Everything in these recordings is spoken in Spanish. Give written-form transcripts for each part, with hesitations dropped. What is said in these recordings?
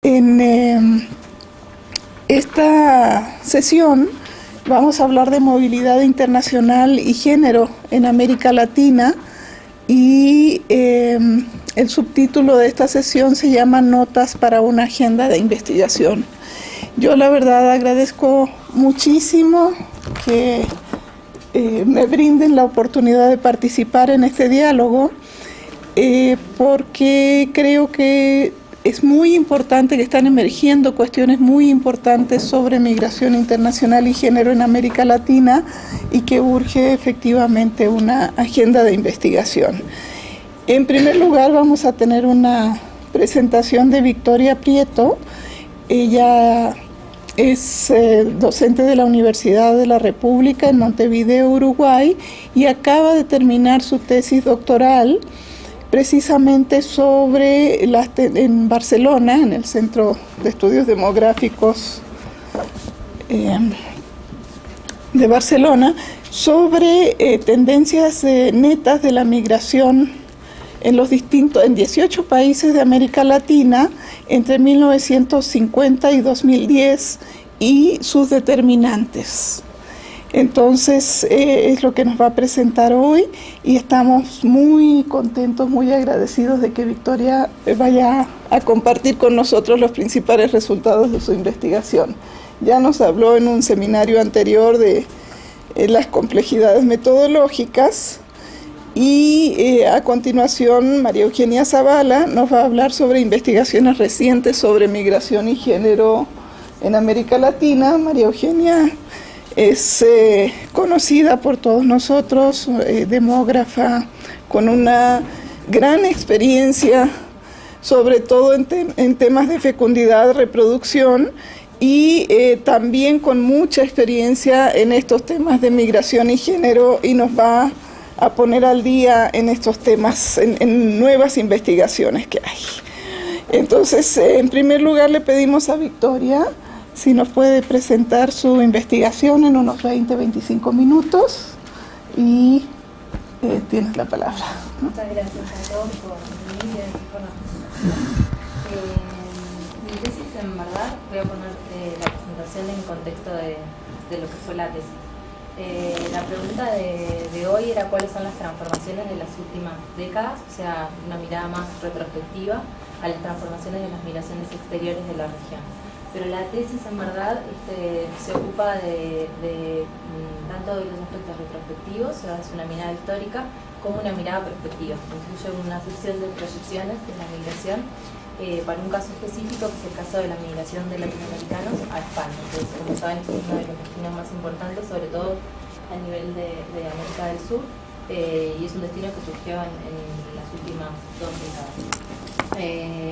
En esta sesión vamos a hablar de movilidad internacional y género en América Latina y el subtítulo de esta sesión se llama Notas para una agenda de investigación. Yo la verdad agradezco muchísimo que me brinden la oportunidad de participar en este diálogo porque creo que es muy importante que están emergiendo cuestiones muy importantes sobre migración internacional y género en América Latina y que urge efectivamente una agenda de investigación. En primer lugar vamos a tener una presentación de Victoria Prieto. Ella es docente de la Universidad de la República en Montevideo, Uruguay, y acaba de terminar su tesis doctoral precisamente sobre en Barcelona, en el Centro de Estudios Demográficos de Barcelona, sobre tendencias netas de la migración en 18 países de América Latina entre 1950 y 2010 y sus determinantes. Entonces es lo que nos va a presentar hoy y estamos muy contentos, muy agradecidos de que Victoria vaya a compartir con nosotros los principales resultados de su investigación. Ya nos habló en un seminario anterior de las complejidades metodológicas y a continuación María Eugenia Zavala nos va a hablar sobre investigaciones recientes sobre migración y género en América Latina. María Eugenia es conocida por todos nosotros, demógrafa con una gran experiencia, sobre todo en temas de fecundidad, reproducción, y también con mucha experiencia en estos temas de migración y género, y nos va a poner al día en estos temas, en nuevas investigaciones que hay. Entonces, en primer lugar le pedimos a Victoria si nos puede presentar su investigación en unos 20-25 minutos y tienes la palabra. Muchas gracias a todos por venir y por la presentación. Mi tesis, en verdad, voy a poner la presentación en contexto de lo que fue la tesis. La pregunta de hoy era cuáles son las transformaciones de las últimas décadas, o sea, una mirada más retrospectiva a las transformaciones de las migraciones exteriores de la región. Pero la tesis en verdad se ocupa tanto de los aspectos retrospectivos, o sea, es una mirada histórica, como una mirada prospectiva. Incluye una sección de proyecciones de la migración para un caso específico, que es el caso de la migración de latinoamericanos a España. Entonces, como saben, es uno de los destinos más importantes, sobre todo a nivel de América del Sur, y es un destino que surgió en las últimas 2 décadas.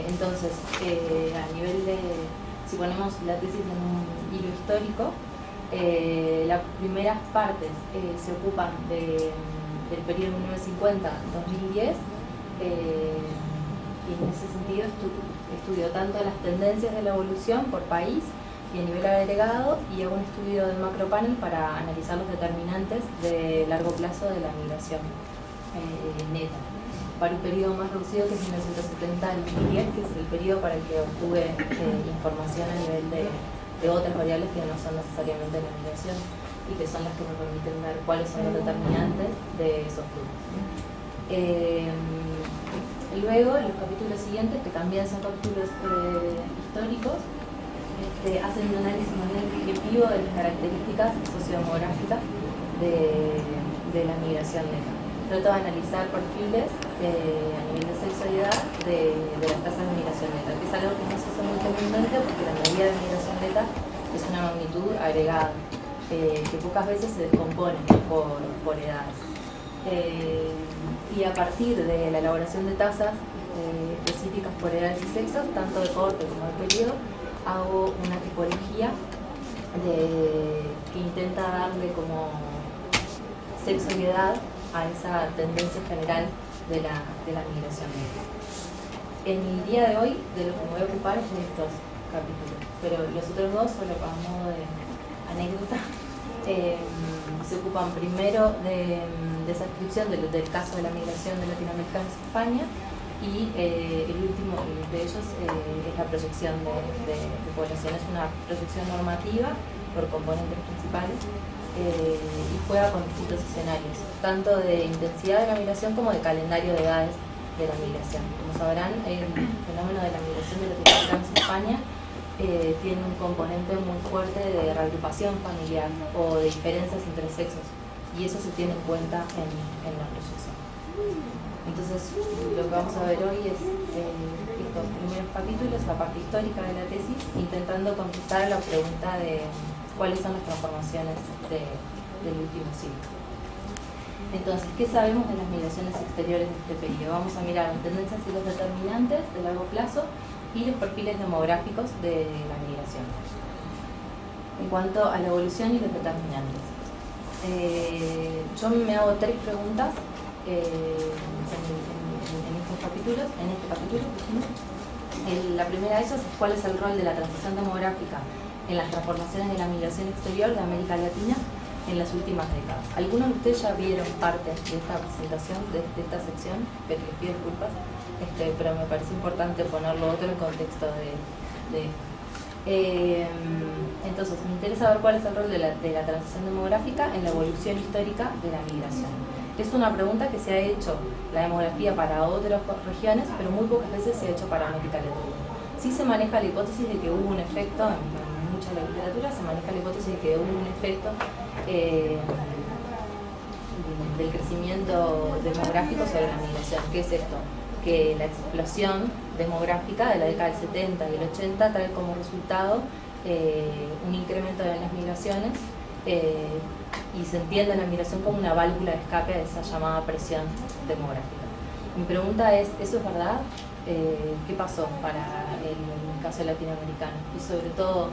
Entonces, a nivel de... Si ponemos la tesis en un hilo histórico, las primeras partes se ocupan del periodo 1950-2010, y en ese sentido estudio tanto las tendencias de la evolución por país y a nivel agregado, y hago un estudio de macropanel para analizar los determinantes de largo plazo de la migración neta, para un periodo más reducido, que es 1970 al 2010, que es el periodo para el que obtuve información a nivel de otras variables que no son necesariamente la migración y que son las que me permiten ver cuáles son los determinantes de esos flujos. Luego, en los capítulos siguientes, que también son capítulos históricos, hacen un análisis más descriptivo de las características sociodemográficas de la migración neta. Trato de analizar perfiles a nivel de sexo y edad de las tasas de migración neta, que es algo que no se hace muy comúnmente porque la medida de migración neta es una magnitud agregada, que pocas veces se descompone por edades. Y a partir de la elaboración de tasas específicas por edades y sexos, tanto de corte como de periodo, hago una tipología que intenta darle como sexo y edad a esa tendencia general de la migración neta. En el día de hoy, de lo que me voy a ocupar es de estos capítulos, pero los otros dos, solo para modo de anécdota, se ocupan primero de esa descripción del caso de la migración de latinoamericanos a España, y el último de ellos es la proyección de población. Es una proyección normativa por componentes principales y juega con distintos escenarios, tanto de intensidad de la migración como de calendario de edades de la migración. Como sabrán, el fenómeno de la migración de latinoamericanos a España tiene un componente muy fuerte de reagrupación familiar o de diferencias entre sexos, y eso se tiene en cuenta en la proyección. Entonces, lo que vamos a ver hoy es estos primeros capítulos, la parte histórica de la tesis, intentando contestar a la pregunta de cuáles son las transformaciones del último siglo. Entonces, ¿qué sabemos de las migraciones exteriores de este periodo? Vamos a mirar las tendencias y los determinantes de largo plazo y los perfiles demográficos de la migración. En cuanto a la evolución y los determinantes, yo me hago tres preguntas en estos capítulos, la primera de ellas es cuál es el rol de la transición demográfica en las transformaciones de la migración exterior de América Latina en las últimas décadas. Algunos de ustedes ya vieron parte de esta presentación, de esta sección, pero les pido disculpas, pero me parece importante ponerlo otro en contexto de esto. Entonces, me interesa ver cuál es el rol de la transición demográfica en la evolución histórica de la migración. Es una pregunta que se ha hecho la demografía para otras regiones, pero muy pocas veces se ha hecho para América Latina. Sí se maneja la hipótesis de que hubo un efecto, en mucha de la literatura se maneja la hipótesis de que hubo un efecto del crecimiento demográfico sobre la migración. ¿Qué es esto? Que la explosión demográfica de la década del 70 y el 80 trae como resultado un incremento de las migraciones y se entiende la migración como una válvula de escape de esa llamada presión demográfica. Mi pregunta es, ¿eso es verdad? ¿Qué pasó para el caso latinoamericano? Y sobre todo,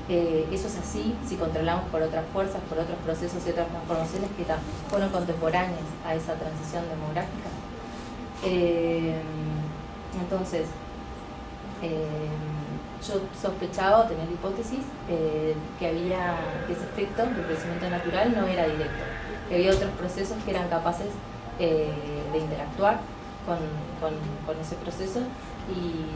¿eso es así si controlamos por otras fuerzas, por otros procesos y otras transformaciones que fueron contemporáneas a esa transición demográfica? Entonces, yo sospechaba, tenía la hipótesis que ese efecto del crecimiento natural no era directo, que había otros procesos que eran capaces de interactuar con ese proceso y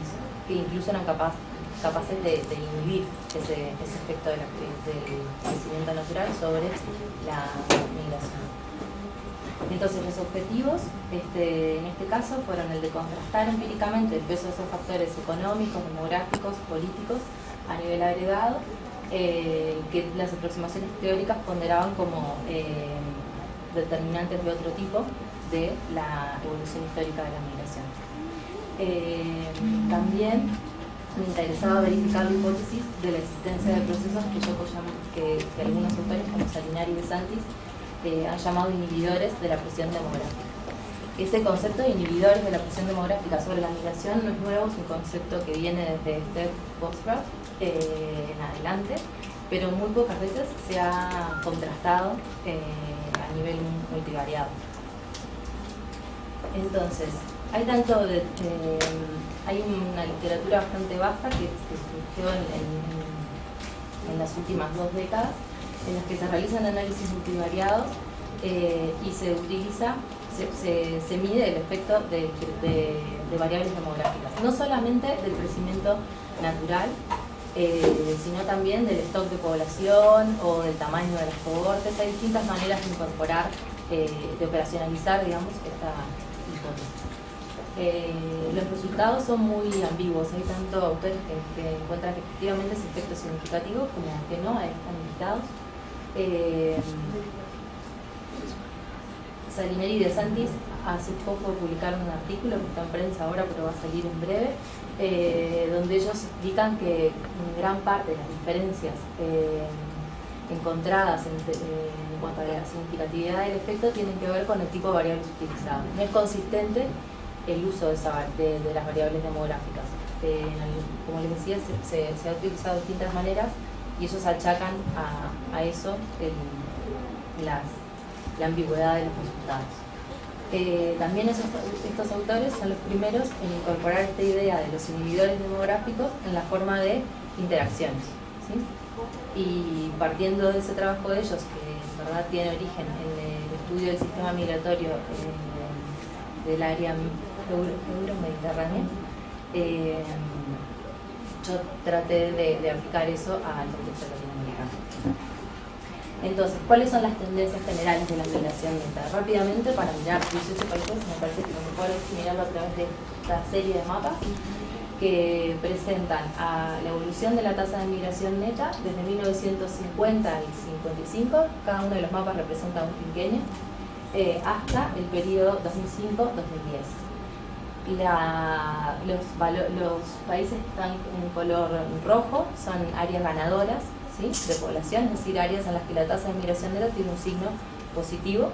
que incluso eran capaces de inhibir ese efecto del crecimiento natural sobre la migración. Entonces, los objetivos en este caso fueron el de contrastar empíricamente el peso de esos factores económicos, demográficos, políticos a nivel agregado, que las aproximaciones teóricas ponderaban como determinantes de otro tipo de la evolución histórica de la migración. También me interesaba verificar la hipótesis de la existencia de procesos que algunos autores, como Salinari y De Santis, han llamado inhibidores de la presión demográfica. Ese concepto de inhibidores de la presión demográfica sobre la migración no es nuevo, es un concepto que viene desde Steph Boscroft en adelante, pero muy pocas veces se ha contrastado a nivel multivariado. Entonces, hay una literatura bastante vasta que surgió en las últimas 2 décadas, en las que se realizan análisis multivariados y se mide el efecto de variables demográficas, no solamente del crecimiento natural, sino también del stock de población o del tamaño de las cohortes. Hay distintas maneras de incorporar, de operacionalizar, digamos, esta hipótesis. Los resultados son muy ambiguos. Hay tanto autores que encuentran que efectivamente ese efecto es significativo como que no, están limitados. Salinari y De Santis hace poco publicaron un artículo que está en prensa ahora, pero va a salir en breve, donde ellos explican que gran parte de las diferencias encontradas en cuanto a la significatividad del efecto tienen que ver con el tipo de variables utilizadas. No es consistente el uso de las variables demográficas. Como les decía, se ha utilizado de distintas maneras y ellos achacan a eso la ambigüedad de los resultados. También estos autores son los primeros en incorporar esta idea de los inhibidores demográficos en la forma de interacciones, ¿sí? Y partiendo de ese trabajo de ellos, que en verdad tiene origen en el estudio del sistema migratorio del área euro-mediterránea, yo traté de aplicar eso al contexto latinoamericano. Entonces, ¿cuáles son las tendencias generales de la migración neta? Rápidamente, para mirar 18 países, me parece que lo mejor es mirarlo a través de esta serie de mapas que presentan a la evolución de la tasa de migración neta desde 1950 al 55, cada uno de los mapas representa un quinquenio, hasta el periodo 2005-2010. Los países que están en color rojo son áreas ganadoras, ¿sí?, de población, es decir, áreas en las que la tasa de migración neta tiene un signo positivo,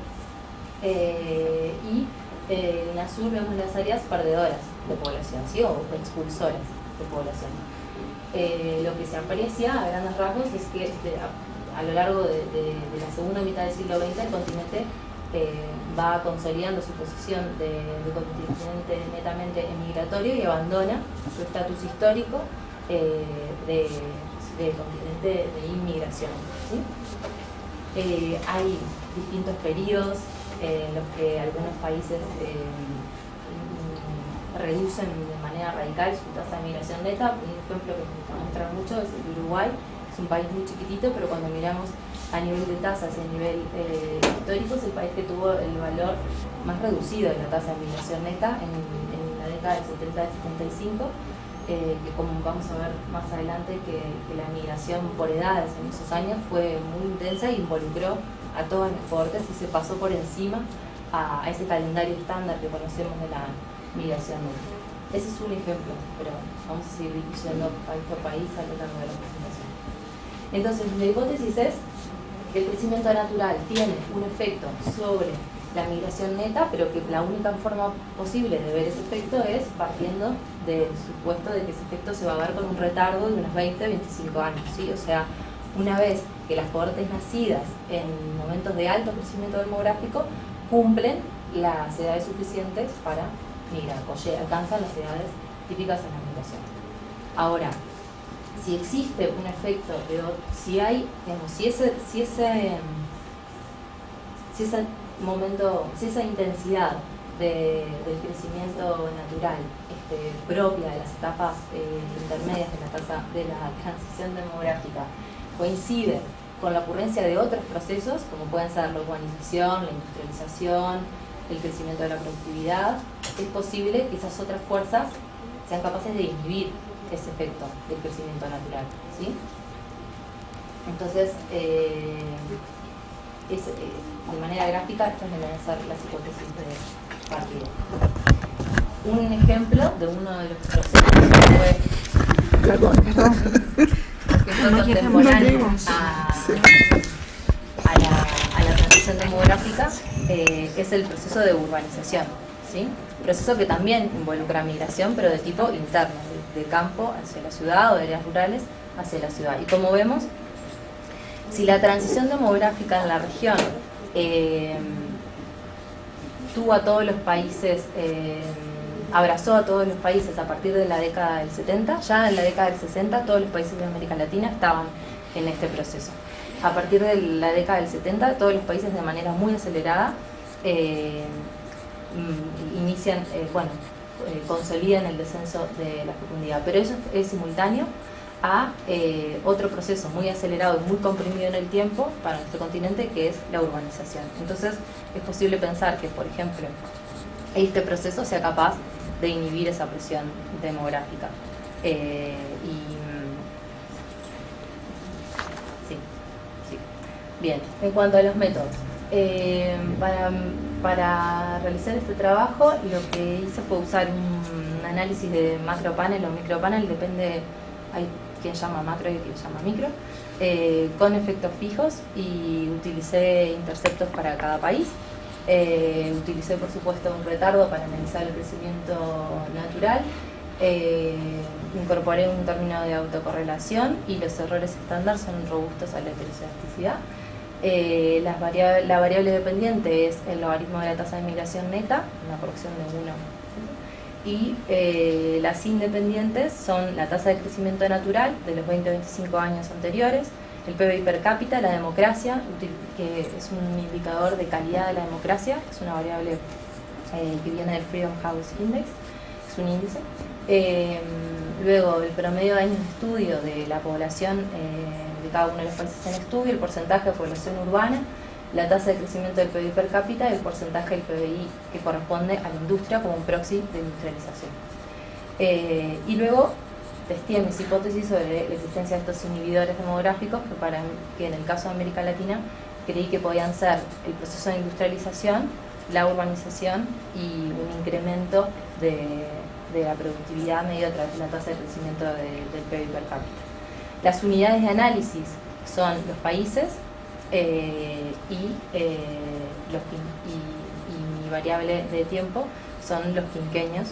y en azul vemos las áreas perdedoras de población, ¿sí?, o expulsoras de población. Lo que se aprecia a grandes rasgos es que a lo largo de la segunda mitad del siglo XX el continente va consolidando su posición de continente netamente emigratorio y abandona su estatus histórico de continente de inmigración, ¿sí? Hay distintos periodos en los que algunos países reducen de manera radical su tasa de migración neta. Un ejemplo que me muestra mucho es el Uruguay. Es un país muy chiquitito, pero cuando miramos a nivel de tasas y a nivel histórico, es el país que tuvo el valor más reducido de la tasa de migración neta en la década del 70 al 75, que como vamos a ver más adelante, que la migración por edades en esos años fue muy intensa y involucró a todas las cohortes y se pasó por encima a ese calendario estándar que conocemos de la migración neta. Ese es un ejemplo, pero vamos a seguir yendo país por país a lo largo de la presentación. Entonces, la hipótesis es que el crecimiento natural tiene un efecto sobre la migración neta, pero que la única forma posible de ver ese efecto es partiendo del supuesto de que ese efecto se va a ver con un retardo de unos 20-25 años, ¿sí? O sea, una vez que las cohortes nacidas en momentos de alto crecimiento demográfico cumplen las edades suficientes para migrar, o alcanzan las edades típicas en la migración. Ahora, si existe un efecto si hay, digamos, si esa intensidad del crecimiento natural propia de las etapas intermedias de la tasa de la transición demográfica coincide con la ocurrencia de otros procesos, como pueden ser la urbanización, la industrialización, el crecimiento de la productividad, es posible que esas otras fuerzas sean capaces de inhibir ese efecto del crecimiento natural, ¿sí? Entonces, de manera gráfica, estas deben ser las hipótesis de partida. Un ejemplo de uno de los procesos que fue contemporáneo a la transición demográfica es el proceso de urbanización, ¿sí? Proceso que también involucra migración, pero de tipo interno, de campo hacia la ciudad o de áreas rurales hacia la ciudad. Y como vemos, si la transición demográfica en la región tuvo a todos los países, abrazó a todos los países a partir de la década del 70, ya en la década del 60 todos los países de América Latina estaban en este proceso. A partir de la década del 70 todos los países de manera muy acelerada consolidan el descenso de la fecundidad, pero eso es simultáneo a otro proceso muy acelerado y muy comprimido en el tiempo para nuestro continente, que es la urbanización. Entonces es posible pensar que, por ejemplo, este proceso sea capaz de inhibir esa presión demográfica. Sí. Bien, en cuanto a los métodos, para realizar este trabajo lo que hice fue usar un análisis de macropanel o micropanel, depende, hay quien llama macro y quien llama micro, con efectos fijos, y utilicé interceptos para cada país. Utilicé, por supuesto, un retardo para analizar el crecimiento natural. Incorporé un término de autocorrelación y los errores estándar son robustos a la heterocedasticidad. La variable dependiente es el logaritmo de la tasa de migración neta, una proporción de 1. Y las independientes son la tasa de crecimiento natural de los 20-25 años anteriores, el PBI per cápita, la democracia, que es un indicador de calidad de la democracia, es una variable que viene del Freedom House Index, es un índice. Luego, el promedio de años de estudio de la población de cada uno de los países en estudio, el porcentaje de población urbana, la tasa de crecimiento del PBI per cápita y el porcentaje del PBI que corresponde a la industria como un proxy de industrialización. Y luego testé mis hipótesis sobre la existencia de estos inhibidores demográficos que en el caso de América Latina creí que podían ser el proceso de industrialización, la urbanización y un incremento de la productividad medido a través de la tasa de crecimiento del PBI per cápita. Las unidades de análisis son los países y mi variable de tiempo son los quinquenios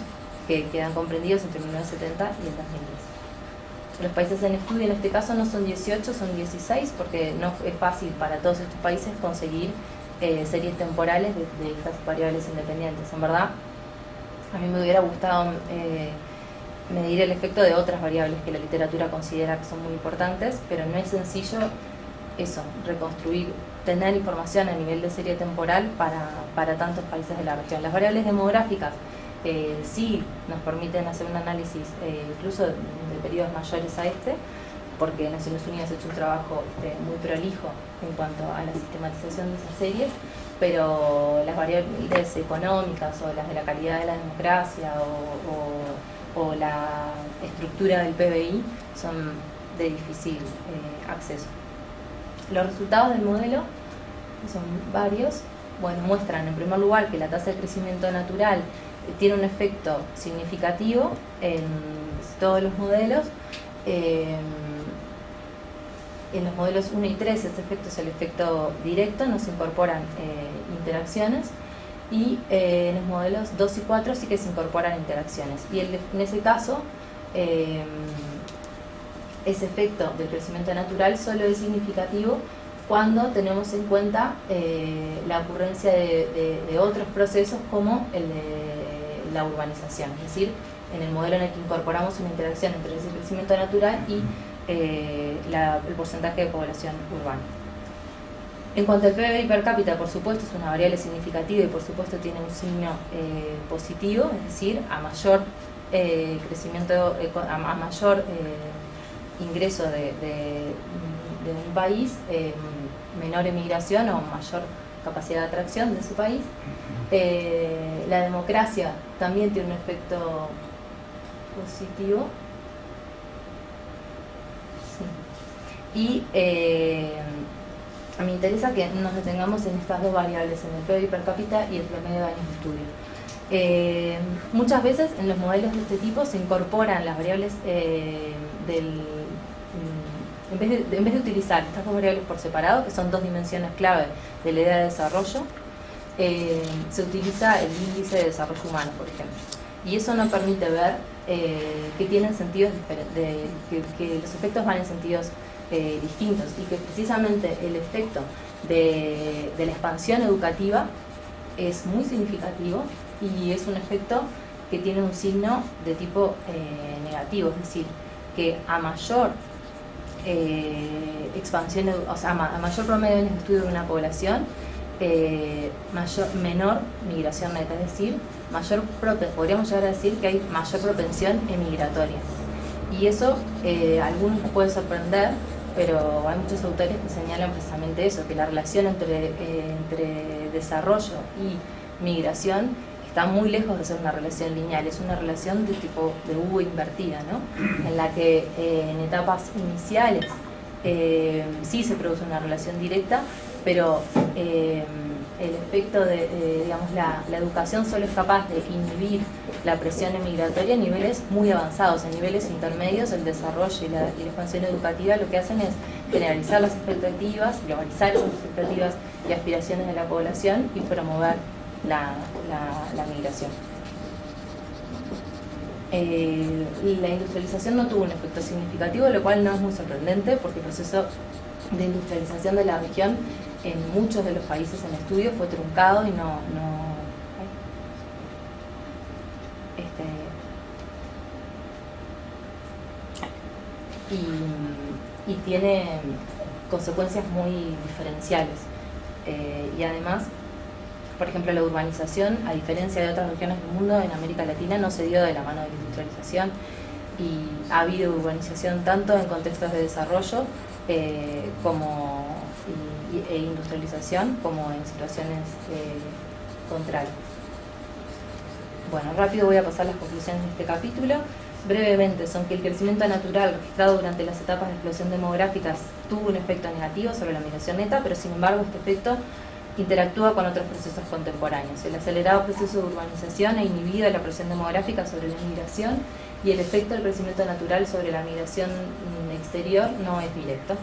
que quedan comprendidos entre 1970 y el 2010. Los países en estudio en este caso no son 18, son 16, porque no es fácil para todos estos países conseguir series temporales de estas variables independientes. En verdad, a mí me hubiera gustado medir el efecto de otras variables que la literatura considera que son muy importantes, pero no es sencillo eso, reconstruir, tener información a nivel de serie temporal para tantos países de la región. Las variables demográficas sí nos permiten hacer un análisis incluso de periodos mayores a este, porque Naciones Unidas ha hecho un trabajo muy prolijo en cuanto a la sistematización de esas series, pero las variables económicas o las de la calidad de la democracia o la estructura del PBI son de difícil acceso. Los resultados del modelo, que son varios, bueno, muestran en primer lugar que la tasa de crecimiento natural tiene un efecto significativo en todos los modelos. En los modelos 1 y 3 este efecto es el efecto directo, no se incorporan interacciones, y en los modelos 2 y 4 sí que se incorporan interacciones. Y en ese caso, ese efecto del crecimiento natural solo es significativo cuando tenemos en cuenta la ocurrencia de otros procesos como el de la urbanización, es decir, en el modelo en el que incorporamos una interacción entre ese crecimiento natural y el porcentaje de población urbana. En cuanto al PBI per cápita, por supuesto es una variable significativa y por supuesto tiene un signo positivo, es decir, a mayor crecimiento, a mayor ingreso de un país, menor emigración o mayor capacidad de atracción de ese país. La democracia también tiene un efecto positivo. Sí. Y me interesa que nos detengamos en estas dos variables, en el PBI per cápita y el promedio de años de estudio. Muchas veces en los modelos de este tipo se incorporan las variables en vez de utilizar estas dos variables por separado, que son dos dimensiones clave de la idea de desarrollo, se utiliza el índice de desarrollo humano, por ejemplo. Y eso nos permite ver que tienen sentidos diferentes, que los efectos van en sentidos distintos, y que precisamente el efecto de la expansión educativa es muy significativo y es un efecto que tiene un signo de tipo negativo, es decir, que a mayor expansión, o sea, a mayor promedio de estudio de una población, menor migración neta, es decir, podríamos llegar a decir que hay mayor propensión emigratoria. Y eso a algunos les puede sorprender, pero hay muchos autores que señalan precisamente eso, que la relación entre desarrollo y migración está muy lejos de ser una relación lineal, es una relación de tipo de U invertida, ¿no? En la que en etapas iniciales sí se produce una relación directa, pero el efecto de digamos, la educación solo es capaz de inhibir la presión emigratoria a niveles muy avanzados. En niveles intermedios, el desarrollo y la expansión educativa lo que hacen es generalizar las expectativas, globalizar esas expectativas y aspiraciones de la población y promover la migración. La industrialización no tuvo un efecto significativo, lo cual no es muy sorprendente porque el proceso de industrialización de la región en muchos de los países en estudio fue truncado y y tiene consecuencias muy diferenciales, y además Por ejemplo, la urbanización, a diferencia de otras regiones del mundo, en América Latina no se dio de la mano de la industrialización, y ha habido urbanización tanto en contextos de desarrollo e industrialización como en situaciones contrarias. Bueno, rápido voy a pasar las conclusiones de este capítulo. Brevemente, son que el crecimiento natural registrado durante las etapas de explosión demográficas tuvo un efecto negativo sobre la migración neta, pero sin embargo este efecto interactúa con otros procesos contemporáneos. El acelerado proceso de urbanización ha inhibido la presión demográfica sobre la inmigración, y el efecto del crecimiento natural sobre la migración exterior no es directo.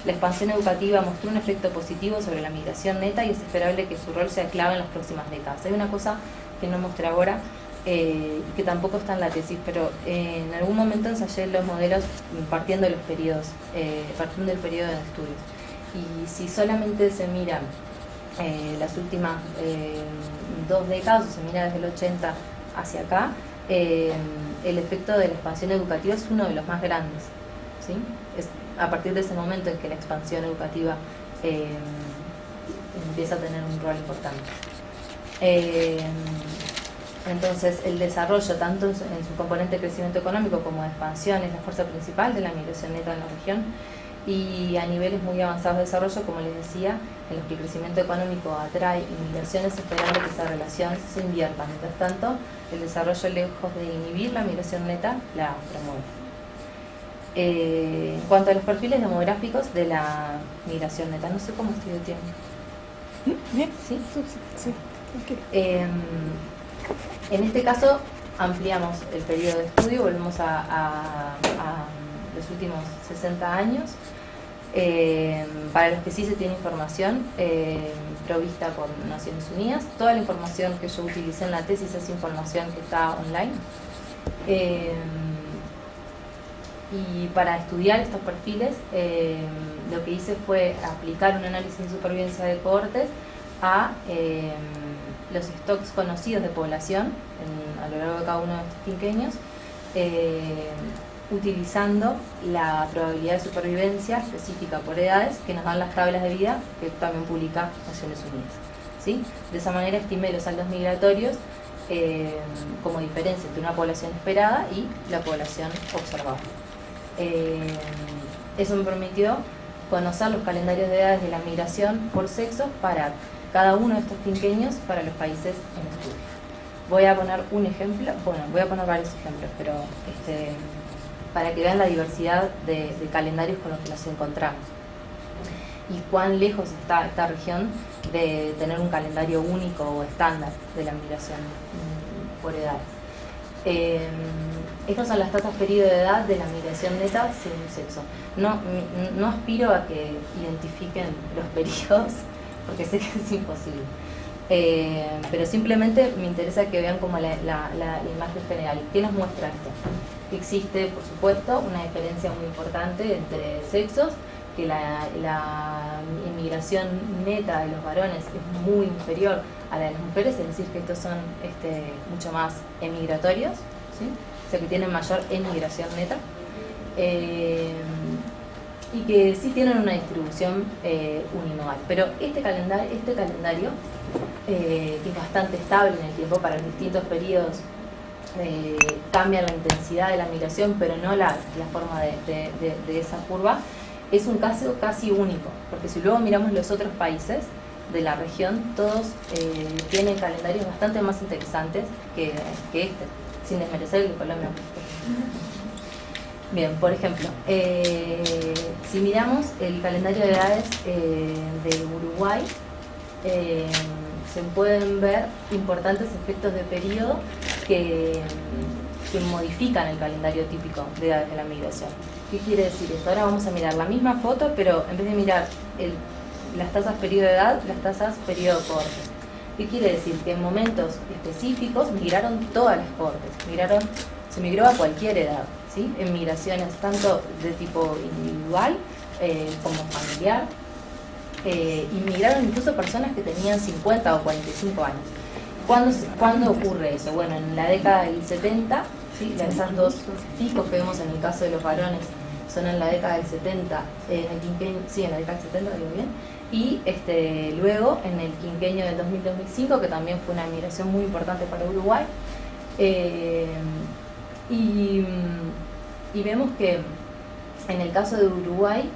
La expansión educativa mostró un efecto positivo sobre la migración neta, y es esperable que su rol sea clave en las próximas décadas. Hay una cosa que no mostré ahora, que tampoco está en la tesis, pero en algún momento ensayé los modelos partiendo de los periodos, partiendo del periodo de estudios. Y si solamente se miran las últimas 2 décadas, o se mira desde el 80 hacia acá, el efecto de la expansión educativa es uno de los más grandes, ¿sí? Es a partir de ese momento en que la expansión educativa empieza a tener un rol importante. Entonces, el desarrollo, tanto en su componente de crecimiento económico como de expansión, es la fuerza principal de la migración neta en la región, y a niveles muy avanzados de desarrollo, como les decía, en los que el crecimiento económico atrae inmigraciones, esperando que esa relación se invierta. Mientras tanto, el desarrollo, lejos de inhibir la migración neta, la promueve. En cuanto a los perfiles demográficos de la migración neta, no sé cómo estoy de tiempo. Bien. ¿Sí? Sí. Okay. En este caso ampliamos el periodo de estudio, volvemos a los últimos 60 años, para los que sí se tiene información provista por Naciones Unidas. Toda la información que yo utilicé en la tesis es información que está online. Y para estudiar estos perfiles, lo que hice fue aplicar un análisis de supervivencia de cohortes a los stocks conocidos de población a lo largo de cada uno de estos quinquenios, utilizando la probabilidad de supervivencia específica por edades que nos dan las tablas de vida que también publica Naciones Unidas, ¿sí? De esa manera estimé los saldos migratorios como diferencia entre una población esperada y la población observada. Eso me permitió conocer los calendarios de edades de la migración por sexo para cada uno de estos quinquenios para los países en estudio. Voy a poner un ejemplo, bueno, voy a poner varios ejemplos, pero para que vean la diversidad de calendarios con los que nos encontramos y cuán lejos está esta región de tener un calendario único o estándar de la migración por edades. Estas son las tasas periodo de edad de la migración neta según sexo. No aspiro a que identifiquen los periodos, porque sé que es imposible. Pero simplemente me interesa que vean como la imagen general. ¿Qué nos muestra esto? Existe, por supuesto, una diferencia muy importante entre sexos, que la inmigración neta de los varones es muy inferior a la de las mujeres, es decir, que estos son mucho más emigratorios, ¿sí? O sea, que tienen mayor emigración neta, y que sí tienen una distribución uninomal. Pero este calendario que es bastante estable en el tiempo para los distintos periodos, cambia la intensidad de la migración, pero no la forma de esa curva. Es un caso casi único, porque si luego miramos los otros países de la región, todos tienen calendarios bastante más interesantes que este, sin desmerecer el de Colombia. Bien, por ejemplo, si miramos el calendario de edades de Uruguay, se pueden ver importantes efectos de periodo que modifican el calendario típico de edades de la migración. ¿Qué quiere decir esto? Ahora vamos a mirar la misma foto, pero en vez de mirar las tasas periodo de edad, las tasas periodo cohorte. ¿Qué quiere decir? Que en momentos específicos migraron todas las cohortes, se migró a cualquier edad, ¿sí? En migraciones tanto de tipo individual como familiar, y migraron incluso personas que tenían 50 o 45 años. ¿Cuándo ocurre eso? Bueno, en la década del 70, ¿sí? Esas dos picos que vemos en el caso de los varones son en la década del 70, en la década del 70, digo bien, Y luego, en el quinquenio del 2000-2005, que también fue una migración muy importante para Uruguay, y vemos que en el caso de Uruguay,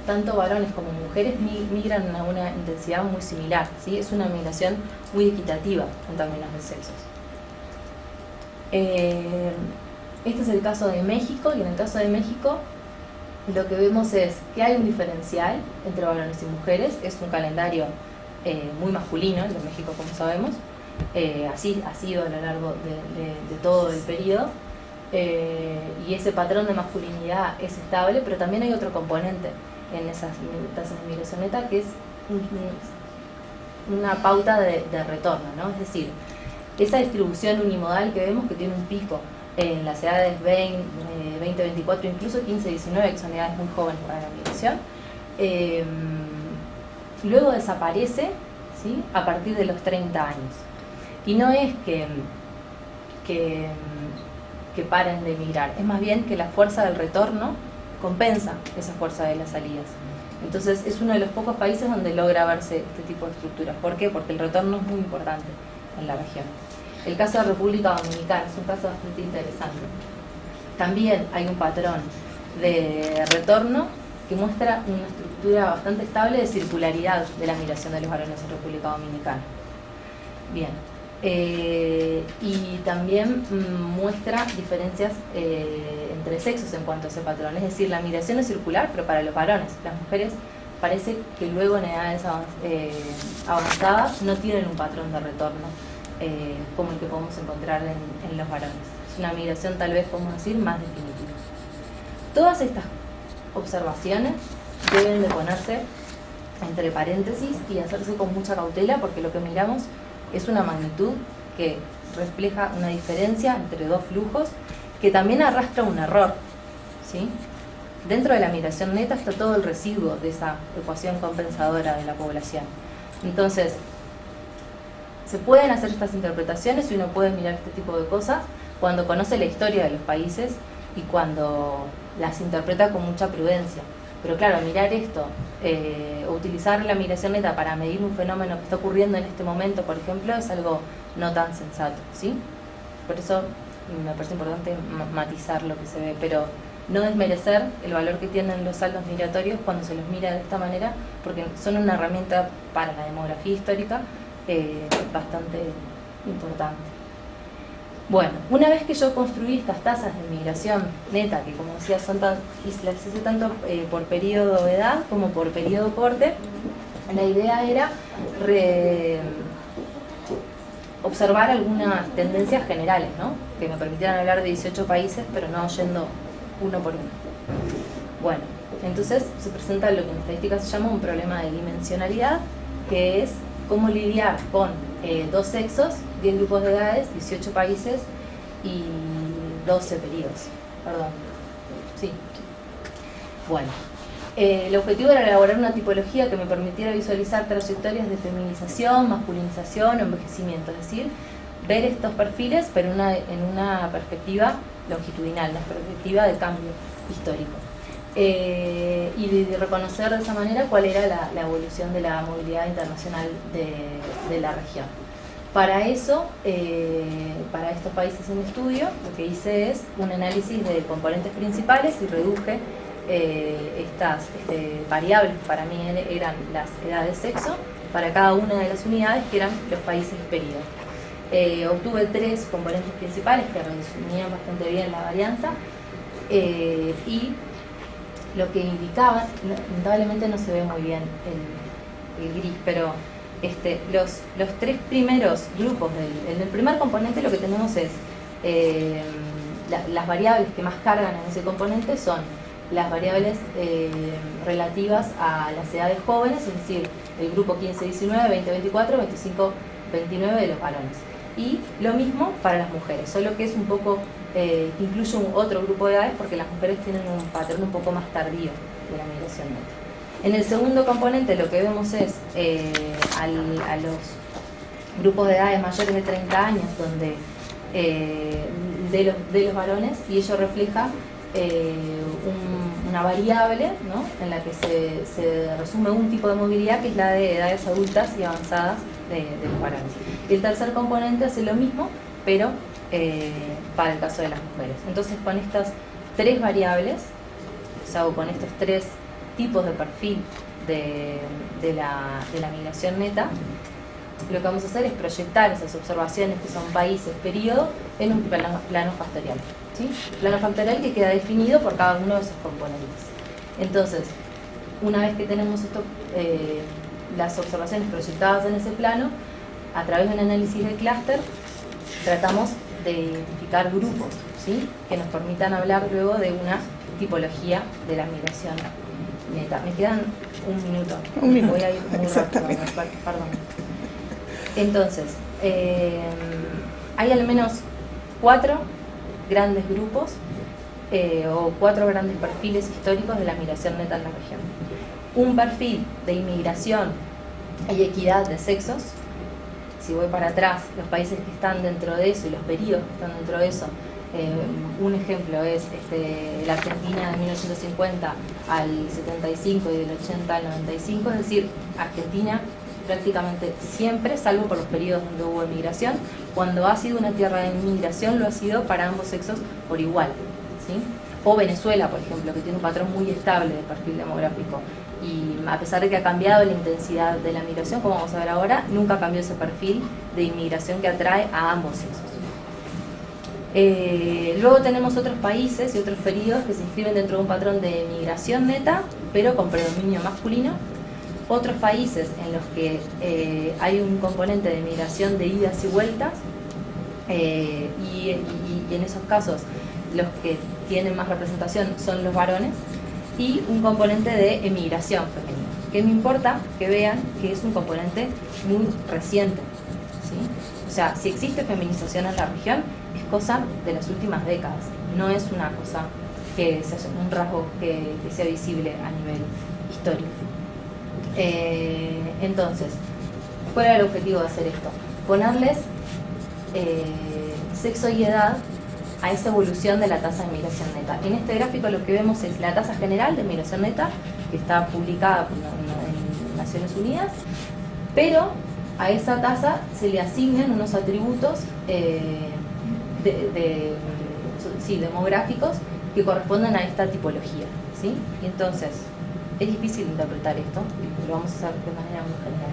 tanto varones como mujeres migran a una intensidad muy similar, ¿sí? Es una migración muy equitativa en términos de sexos. Este es el caso de México, y en el caso de México lo que vemos es que hay un diferencial entre varones y mujeres. Es un calendario muy masculino, el de México, como sabemos. Así ha sido a lo largo de todo el periodo. Y ese patrón de masculinidad es estable, pero también hay otro componente en esas tasas de migración neta, que es una pauta de retorno, ¿no? Es decir, esa distribución unimodal que vemos, que tiene un pico en las edades 20, 24, incluso 15, 19, que son edades muy jóvenes para la migración, luego desaparece, ¿sí?, a partir de los 30 años. Y no es que paren de migrar, es más bien que la fuerza del retorno compensa esa fuerza de las salidas. Entonces es uno de los pocos países donde logra verse este tipo de estructuras. ¿Por qué? Porque el retorno es muy importante en la región. El caso de República Dominicana es un caso bastante interesante. También hay un patrón de retorno que muestra una estructura bastante estable de circularidad de la migración de los varones en República Dominicana. Bien. Y también muestra diferencias entre sexos en cuanto a ese patrón. Es decir, la migración es circular, pero para los varones. Las mujeres parece que luego en edades avanzadas no tienen un patrón de retorno como el que podemos encontrar en los varones. Es una migración, tal vez podemos decir, más definitiva. Todas estas observaciones deben de ponerse entre paréntesis y hacerse con mucha cautela, porque lo que miramos es una magnitud que refleja una diferencia entre dos flujos que también arrastra un error, ¿sí? Dentro de la migración neta está todo el residuo de esa ecuación compensadora de la población. Entonces, se pueden hacer estas interpretaciones y uno puede mirar este tipo de cosas cuando conoce la historia de los países y cuando las interpreta con mucha prudencia. Pero claro, mirar esto, o utilizar la migración neta para medir un fenómeno que está ocurriendo en este momento, por ejemplo, es algo no tan sensato, ¿sí? Por eso me parece importante matizar lo que se ve, pero no desmerecer el valor que tienen los saldos migratorios cuando se los mira de esta manera, porque son una herramienta para la demografía histórica bastante importante. Bueno, una vez que yo construí estas tasas de migración neta, que como decía son las hice tanto por periodo de edad como por periodo corte, la idea era observar algunas tendencias generales, ¿no?, que me permitieran hablar de 18 países, pero no yendo uno por uno. Bueno, entonces se presenta lo que en estadística se llama un problema de dimensionalidad, que es cómo lidiar con dos sexos, 10 grupos de edades, 18 países y 12 periodos. Perdón. Sí. Bueno. El objetivo era elaborar una tipología que me permitiera visualizar trayectorias de feminización, masculinización o envejecimiento, es decir, ver estos perfiles pero en una perspectiva longitudinal, una perspectiva de cambio histórico. Y de reconocer de esa manera cuál era la evolución de la movilidad internacional de la región. Para eso, para estos países en estudio, lo que hice es un análisis de componentes principales y reduje estas variables que para mí eran las edades sexo para cada una de las unidades, que eran los países y periodos. Obtuve 3 componentes principales que resumían bastante bien la varianza, y lo que indicaba, lamentablemente no se ve muy bien el gris, pero los 3 primeros grupos en el primer componente lo que tenemos es las variables que más cargan en ese componente son las variables relativas a las edades jóvenes, es decir, el grupo 15-19, 20-24, 25-29 de los varones. Y lo mismo para las mujeres, solo que es un poco, incluye otro grupo de edades porque las mujeres tienen un patrón un poco más tardío de la migración neta. En el segundo componente lo que vemos es a los grupos de edades mayores de 30 años donde de los varones, y ello refleja una variable, ¿no?, en la que se resume un tipo de movilidad, que es la de edades adultas y avanzadas de los varones. Y el tercer componente hace lo mismo, pero para el caso de las mujeres. Entonces, con estas tres variables, o sea, o con estos tres tipos de perfil de la migración neta, lo que vamos a hacer es proyectar esas observaciones, que son países, periodo, en un plano factorial, ¿sí? Plano factorial que queda definido por cada uno de esos componentes. Entonces, una vez que tenemos esto, las observaciones proyectadas en ese plano, a través de un análisis de clúster, tratamos de identificar grupos, ¿sí?, que nos permitan hablar luego de una tipología de la migración neta. Me quedan un minuto. Voy a ir muy rápido, perdón. Entonces, hay al menos 4 grandes grupos o 4 grandes perfiles históricos de la migración neta en la región. Un perfil de inmigración y equidad de sexos. Si voy para atrás, los países que están dentro de eso y los periodos que están dentro de eso, un ejemplo es la Argentina de 1950 al 75 y del 80 al 95, es decir, Argentina prácticamente siempre, salvo por los periodos donde hubo emigración, cuando ha sido una tierra de inmigración lo ha sido para ambos sexos por igual, ¿sí? O Venezuela, por ejemplo, que tiene un patrón muy estable de perfil demográfico, y a pesar de que ha cambiado la intensidad de la migración, como vamos a ver ahora, nunca cambió ese perfil de inmigración que atrae a ambos sexos. Luego tenemos otros países y otros periodos que se inscriben dentro de un patrón de migración neta, pero con predominio masculino. Otros países en los que hay un componente de migración de idas y vueltas, y en esos casos los que tienen más representación son los varones, y un componente de emigración femenina, que me importa que vean que es un componente muy reciente, ¿sí? O sea, si existe feminización en la región, es cosa de las últimas décadas, no es una cosa que sea un rasgo que sea visible a nivel histórico. Entonces, ¿cuál era el objetivo de hacer esto? Ponerles sexo y edad a esa evolución de la tasa de migración neta. En este gráfico lo que vemos es la tasa general de migración neta, que está publicada en Naciones Unidas, pero a esa tasa se le asignan unos atributos demográficos que corresponden a esta tipología, ¿sí? Y entonces, es difícil interpretar esto, lo vamos a hacer de manera muy general.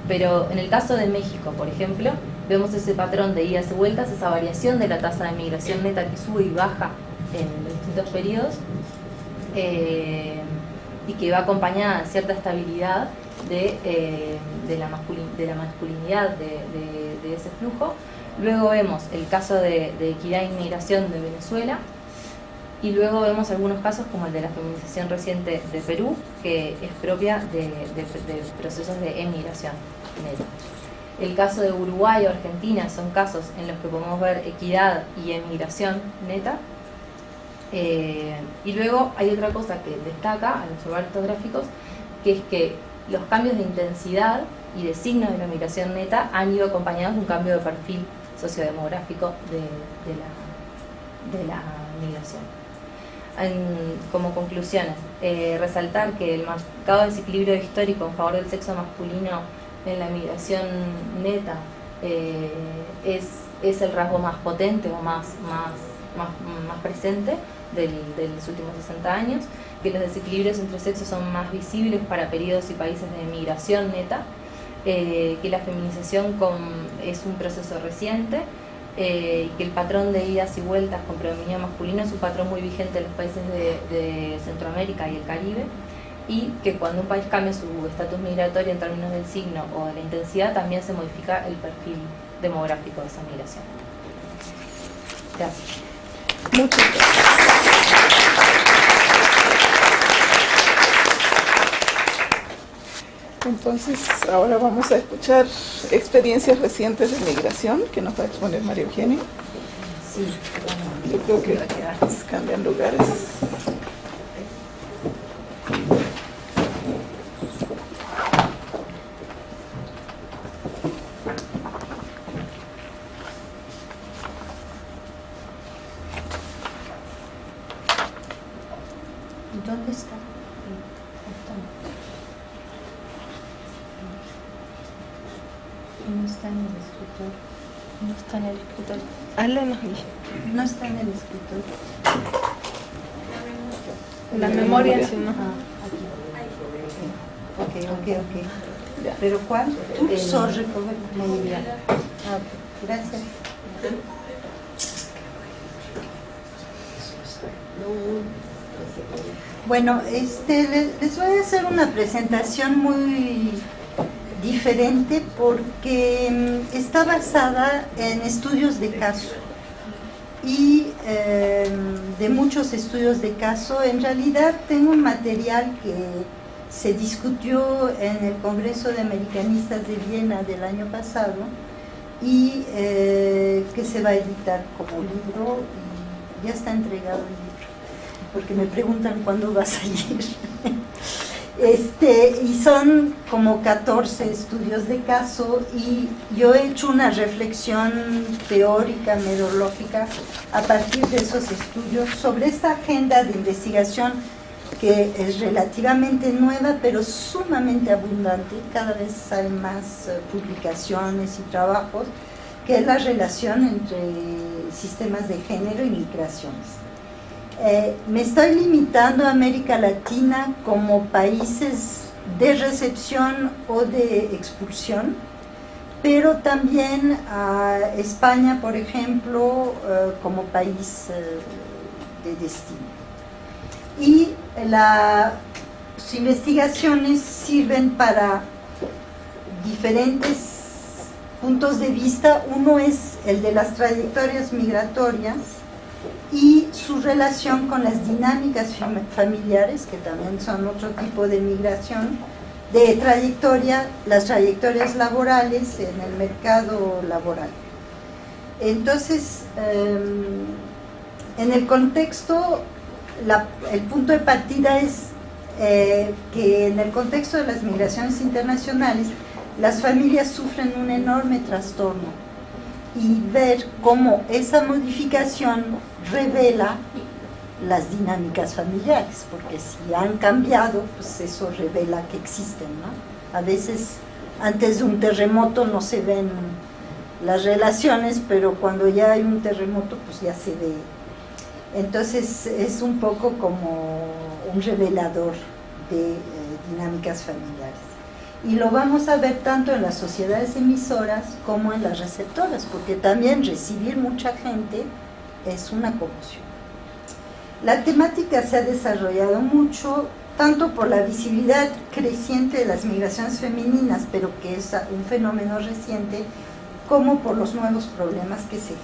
Pero en el caso de México, por ejemplo, vemos ese patrón de idas y vueltas, esa variación de la tasa de migración neta que sube y baja en los distintos periodos, y que va acompañada de cierta estabilidad de la masculinidad de ese flujo. Luego vemos el caso de equidad e inmigración de Venezuela, y luego vemos algunos casos como el de la feminización reciente de Perú, que es propia de procesos de emigración neta. El caso de Uruguay o Argentina son casos en los que podemos ver equidad y emigración neta. Y luego hay otra cosa que destaca al observar estos gráficos, que es que los cambios de intensidad y de signos de la migración neta han ido acompañados de un cambio de perfil sociodemográfico de la migración. Como conclusiones, resaltar que el marcado desequilibrio histórico en favor del sexo masculino en la migración neta es el rasgo más potente o más presente de los últimos 60 años, que los desequilibrios entre sexos son más visibles para periodos y países de migración neta, que la feminización es un proceso reciente, y que el patrón de idas y vueltas con predominio masculino es un patrón muy vigente en los países de Centroamérica y el Caribe, y que cuando un país cambia su estatus migratorio en términos del signo o de la intensidad, también se modifica el perfil demográfico de esa migración. Gracias. Muchas gracias. Entonces, ahora vamos a escuchar experiencias recientes de migración que nos va a exponer María Eugenia. Sí, yo creo que cambian lugares. No está en el escritorio. No está en el escritorio. No está en el escritorio. La memoria, si no. Ok. ¿Pero cuál? Sorry, muy bien. Gracias. Bueno, les voy a hacer una presentación muy diferente porque está basada en estudios de caso y de muchos estudios de caso. En realidad tengo un material que se discutió en el Congreso de Americanistas de Viena del año pasado y que se va a editar como libro y ya está entregado el libro, porque me preguntan cuándo va a salir. Y son como 14 estudios de caso y yo he hecho una reflexión teórica, metodológica a partir de esos estudios sobre esta agenda de investigación que es relativamente nueva pero sumamente abundante. Cada vez hay más publicaciones y trabajos, que es la relación entre sistemas de género y migraciones. Me estoy limitando a América Latina como países de recepción o de expulsión, pero también a España, por ejemplo, como país de destino. Y las investigaciones sirven para diferentes puntos de vista. Uno es el de las trayectorias migratorias y su relación con las dinámicas familiares, que también son otro tipo de migración, de trayectoria, las trayectorias laborales en el mercado laboral. Entonces, en el contexto, el punto de partida es que en el contexto de las migraciones internacionales, las familias sufren un enorme trastorno, y ver cómo esa modificación revela las dinámicas familiares, porque si han cambiado, pues eso revela que existen, ¿no? A veces antes de un terremoto no se ven las relaciones, pero cuando ya hay un terremoto, pues ya se ve. Entonces es un poco como un revelador de dinámicas familiares. Y lo vamos a ver tanto en las sociedades emisoras como en las receptoras, porque también recibir mucha gente es una conmoción. La temática se ha desarrollado mucho, tanto por la visibilidad creciente de las migraciones femeninas, pero que es un fenómeno reciente, como por los nuevos problemas que se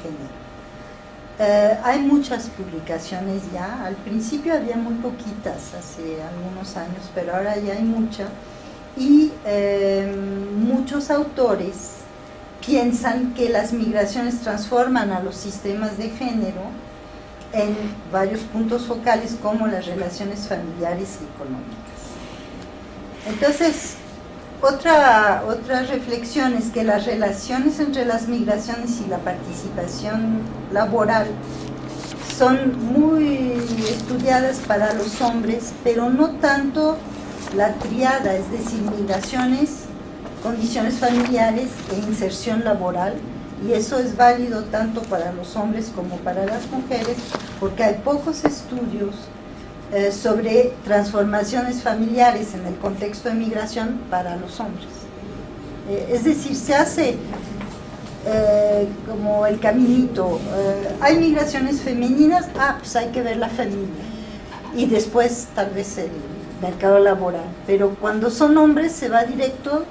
generan. Hay muchas publicaciones ya. Al principio había muy poquitas, hace algunos años, pero ahora ya hay muchas. Y muchos autores piensan que las migraciones transforman a los sistemas de género en varios puntos focales, como las relaciones familiares y económicas. Entonces, otra reflexión es que las relaciones entre las migraciones y la participación laboral son muy estudiadas para los hombres, pero no tanto la triada, es decir, migraciones, condiciones familiares e inserción laboral, y eso es válido tanto para los hombres como para las mujeres, porque hay pocos estudios sobre transformaciones familiares en el contexto de migración para los hombres. Es decir, se hace como el caminito, hay migraciones femeninas, pues hay que ver la familia, y después tal vez el mercado laboral, pero cuando son hombres se va directo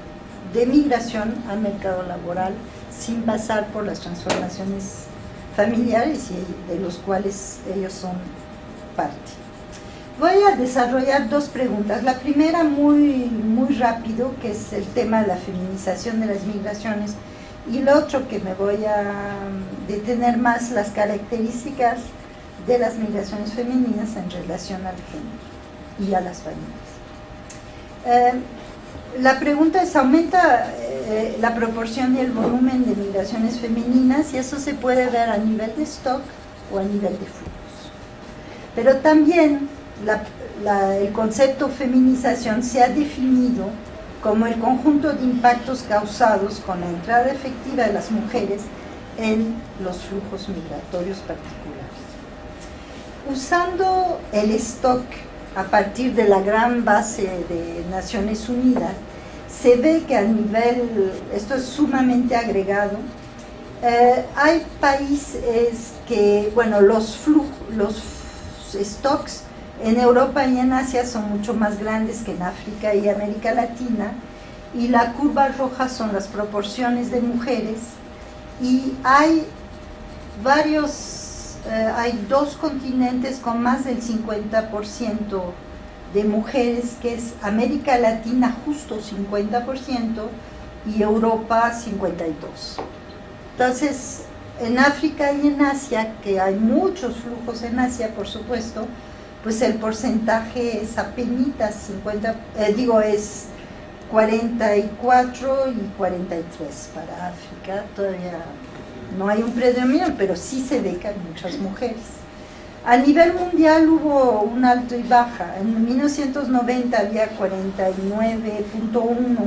de migración al mercado laboral sin pasar por las transformaciones familiares y de los cuales ellos son parte. Voy a desarrollar dos preguntas. La primera muy rápido, que es el tema de la feminización de las migraciones, y lo otro que me voy a detener más, las características de las migraciones femeninas en relación al género y a las familias. La pregunta es, ¿aumenta la proporción y el volumen de migraciones femeninas? Y eso se puede ver a nivel de stock o a nivel de flujos. Pero también el concepto feminización se ha definido como el conjunto de impactos causados con la entrada efectiva de las mujeres en los flujos migratorios particulares. Usando el stock a partir de la gran base de Naciones Unidas, se ve que a nivel, esto es sumamente agregado, hay países que, bueno, los stocks en Europa y en Asia son mucho más grandes que en África y América Latina, y la curva roja son las proporciones de mujeres, y hay hay dos continentes con más del 50% de mujeres, que es América Latina justo 50% y Europa 52%. Entonces, en África y en Asia, que hay muchos flujos en Asia, por supuesto, pues el porcentaje es apenas es 44 y 43 para África. Todavía no hay un predominio, pero sí se ve que hay muchas mujeres. A nivel mundial hubo un alto y baja. En 1990 había 49.1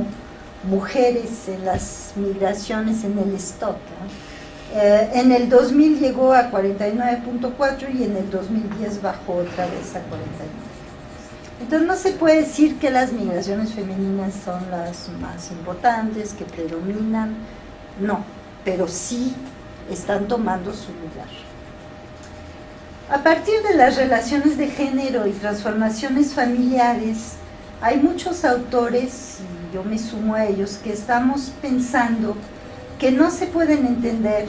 mujeres en las migraciones en el stock, ¿no? En el 2000 llegó a 49.4 y en el 2010 bajó otra vez a 49. Entonces no se puede decir que las migraciones femeninas son las más importantes, que predominan, no, pero sí están tomando su lugar. A partir de las relaciones de género y transformaciones familiares, hay muchos autores, y yo me sumo a ellos, que estamos pensando que no se pueden entender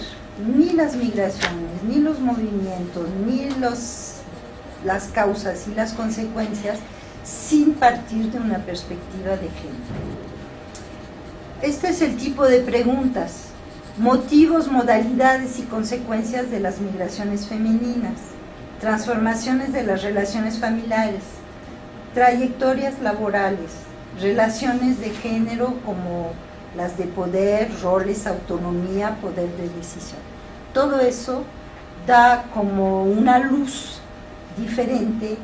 ni las migraciones, ni los movimientos, ni las causas y las consecuencias sin partir de una perspectiva de género. Este es el tipo de preguntas: motivos, modalidades y consecuencias de las migraciones femeninas, transformaciones de las relaciones familiares, trayectorias laborales, relaciones de género como las de poder, roles, autonomía, poder de decisión. Todo eso da como una luz diferente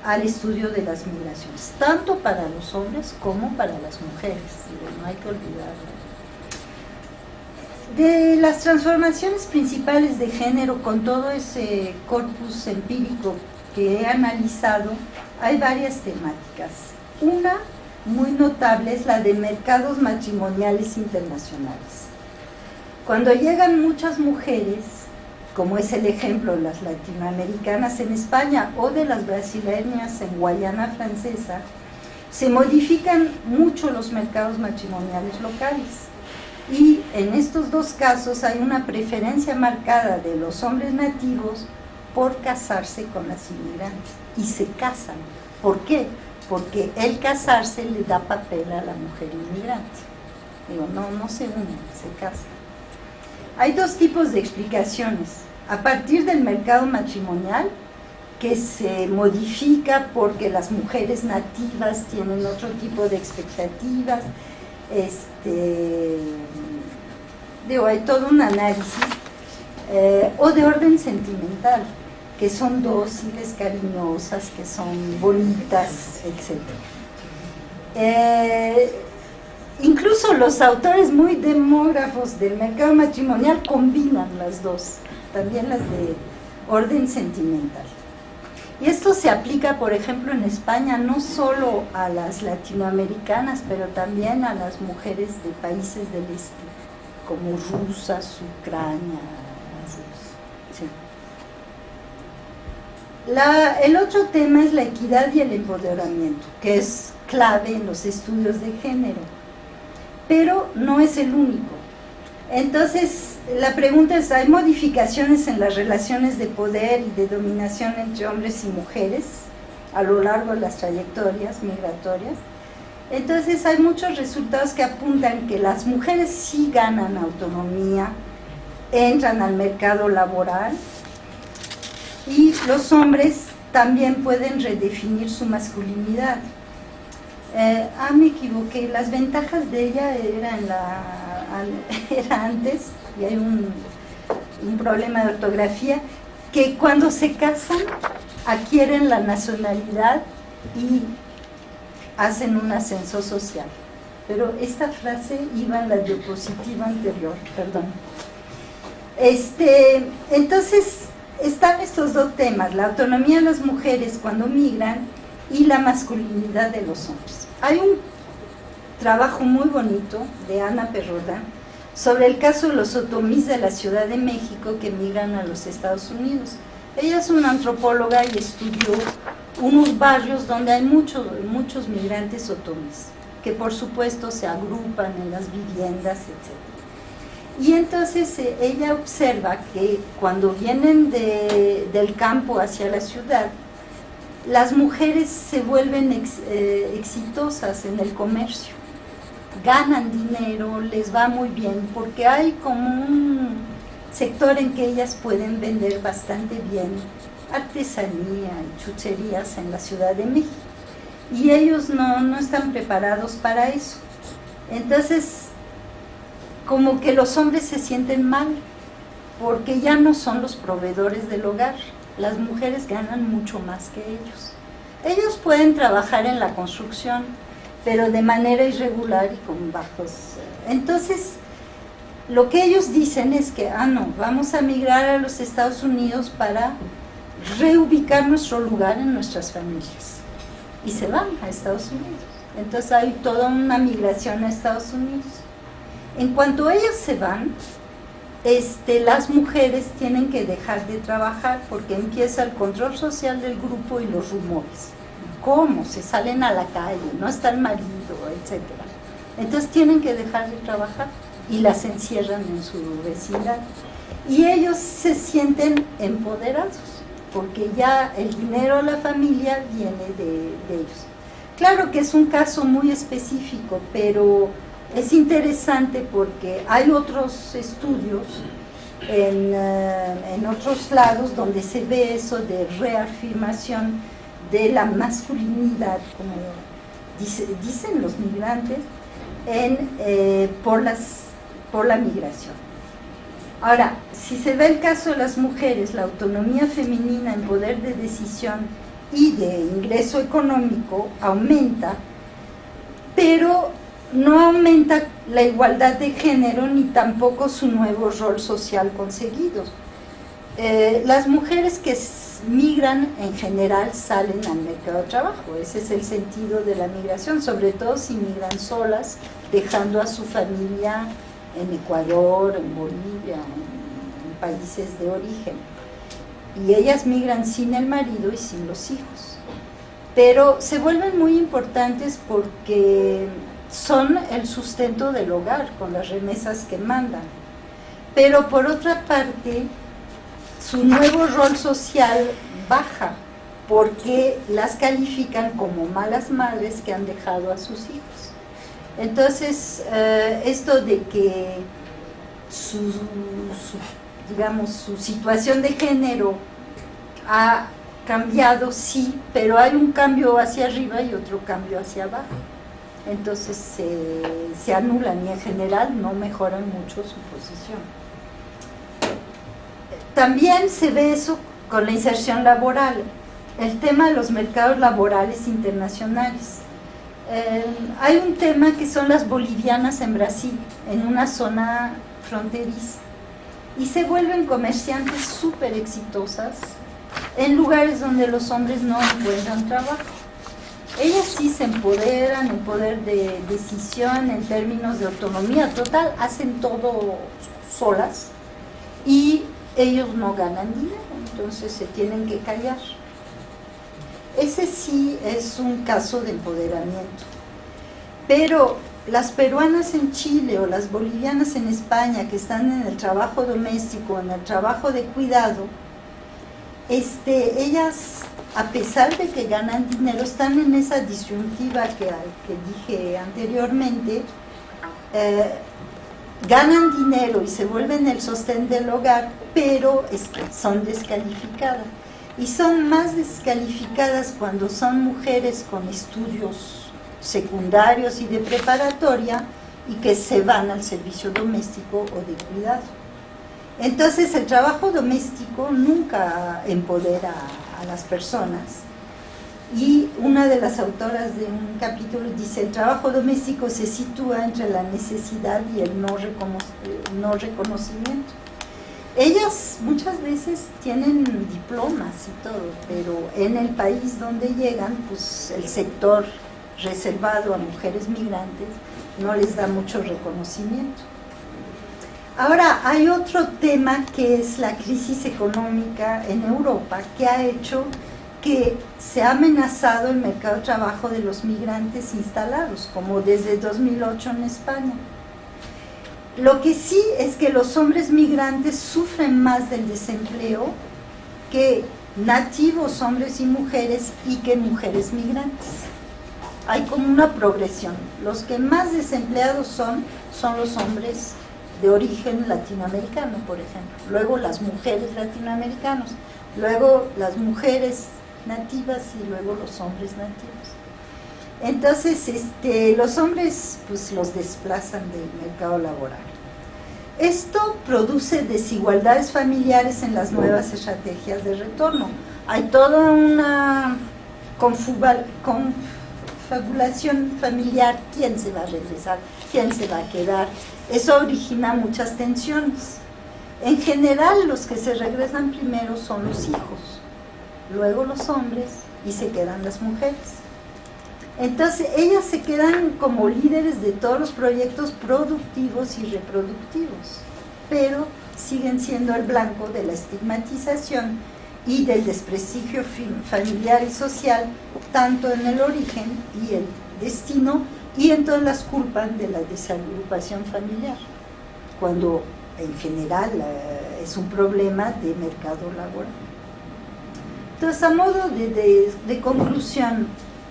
al estudio de las migraciones, tanto para los hombres como para las mujeres, no hay que olvidarlo. De las transformaciones principales de género, con todo ese corpus empírico que he analizado, hay varias temáticas. Una muy notable es la de mercados matrimoniales internacionales. Cuando llegan muchas mujeres, como es el ejemplo de las latinoamericanas en España o de las brasileñas en Guayana Francesa, se modifican mucho los mercados matrimoniales locales. Y en estos dos casos hay una preferencia marcada de los hombres nativos por casarse con las inmigrantes. Y se casan. ¿Por qué? Porque el casarse le da papel a la mujer inmigrante. Digo, no se unen, se casan. Hay dos tipos de explicaciones. A partir del mercado matrimonial, que se modifica porque las mujeres nativas tienen otro tipo de expectativas, hay todo un análisis, o de orden sentimental, que son dóciles, cariñosas, que son bonitas, etc. Incluso los autores muy demógrafos del mercado matrimonial combinan las dos, también las de orden sentimental. Y esto se aplica, por ejemplo, en España, no solo a las latinoamericanas, pero también a las mujeres de países del este, como rusas, Ucrania, sí. El otro tema es la equidad y el empoderamiento, que es clave en los estudios de género, pero no es el único. Entonces, la pregunta es, ¿hay modificaciones en las relaciones de poder y de dominación entre hombres y mujeres a lo largo de las trayectorias migratorias? Entonces, hay muchos resultados que apuntan que las mujeres sí ganan autonomía, entran al mercado laboral, y los hombres también pueden redefinir su masculinidad. Me equivoqué, las ventajas de ella era antes, y hay un problema de ortografía, que cuando se casan adquieren la nacionalidad y hacen un ascenso social. pero esta frase iba en la diapositiva anterior, perdón. Entonces, están estos dos temas, la autonomía de las mujeres cuando migran y la masculinidad de los hombres. Hay un trabajo muy bonito de Ana Perroda sobre el caso de los otomís de la Ciudad de México que migran a los Estados Unidos. Ella es una antropóloga y estudió unos barrios donde hay muchos migrantes otomís, que por supuesto se agrupan en las viviendas, etc. Y entonces ella observa que cuando vienen del campo hacia la ciudad, las mujeres se vuelven exitosas en el comercio, ganan dinero, les va muy bien, porque hay como un sector en que ellas pueden vender bastante bien artesanía y chucherías en la Ciudad de México. Y ellos no están preparados para eso. Entonces, como que los hombres se sienten mal, porque ya no son los proveedores del hogar. Las mujeres ganan mucho más que ellos. Ellos pueden trabajar en la construcción, pero de manera irregular y con bajos. Entonces, lo que ellos dicen es que, no, vamos a migrar a los Estados Unidos para reubicar nuestro lugar en nuestras familias. Y se van a Estados Unidos. Entonces hay toda una migración a Estados Unidos. En cuanto ellos se van, las mujeres tienen que dejar de trabajar porque empieza el control social del grupo y los rumores. ¿Cómo? Se salen a la calle, no está el marido, etc. Entonces tienen que dejar de trabajar y las encierran en su vecindad. Y ellos se sienten empoderados porque ya el dinero de la familia viene de ellos. Claro que es un caso muy específico, pero es interesante porque hay otros estudios en otros lados donde se ve eso de reafirmación de la masculinidad, como dicen los migrantes, por la migración. Ahora, si se ve el caso de las mujeres, la autonomía femenina en poder de decisión y de ingreso económico aumenta, pero no aumenta la igualdad de género ni tampoco su nuevo rol social conseguido. Las mujeres que migran en general salen al mercado de trabajo, ese es el sentido de la migración, sobre todo si migran solas, dejando a su familia en Ecuador, en Bolivia, en países de origen. Y ellas migran sin el marido y sin los hijos. Pero se vuelven muy importantes porque son el sustento del hogar con las remesas que mandan. Pero por otra parte, su nuevo rol social baja porque las califican como malas madres que han dejado a sus hijos. Entonces, esto de que su situación de género ha cambiado, sí, pero hay un cambio hacia arriba y otro cambio hacia abajo. Entonces se anulan y en general no mejoran mucho su posición. También se ve eso con la inserción laboral, el tema de los mercados laborales internacionales. Hay un tema que son las bolivianas en Brasil, en una zona fronteriza, y se vuelven comerciantes súper exitosas en lugares donde los hombres no encuentran trabajo. Ellas sí se empoderan en poder de decisión, en términos de autonomía total, hacen todo solas y ellos no ganan dinero, entonces se tienen que callar. Ese sí es un caso de empoderamiento. Pero las peruanas en Chile o las bolivianas en España que están en el trabajo doméstico, en el trabajo de cuidado, ellas, a pesar de que ganan dinero, están en esa disyuntiva que dije anteriormente, ganan dinero y se vuelven el sostén del hogar, pero son descalificadas. Y son más descalificadas cuando son mujeres con estudios secundarios y de preparatoria y que se van al servicio doméstico o de cuidado. Entonces el trabajo doméstico nunca empodera a las personas Y una de las autoras de un capítulo dice: el trabajo doméstico se sitúa entre la necesidad y el no reconocimiento. Ellas muchas veces tienen diplomas y todo, pero en el país donde llegan, pues el sector reservado a mujeres migrantes no les da mucho reconocimiento. Ahora, hay otro tema que es la crisis económica en Europa, que ha hecho que se ha amenazado el mercado de trabajo de los migrantes instalados, como desde 2008 en España. Lo que sí es que los hombres migrantes sufren más del desempleo que nativos hombres y mujeres y que mujeres migrantes. Hay como una progresión. Los que más desempleados son los hombres de origen latinoamericano, por ejemplo. Luego las mujeres latinoamericanas, luego las mujeres nativas y luego los hombres nativos. Entonces, los hombres pues los desplazan del mercado laboral. Esto produce desigualdades familiares en las nuevas estrategias de retorno. Hay toda una confabulación familiar: quién se va a regresar, quién se va a quedar. Eso origina muchas tensiones. En general, los que se regresan primero son los hijos, luego los hombres y se quedan las mujeres. Entonces ellas se quedan como líderes de todos los proyectos productivos y reproductivos, pero siguen siendo el blanco de la estigmatización y del desprestigio familiar y social, tanto en el origen y el destino, y entonces las culpan de la desagrupación familiar, cuando en general es un problema de mercado laboral. Entonces, a modo de conclusión,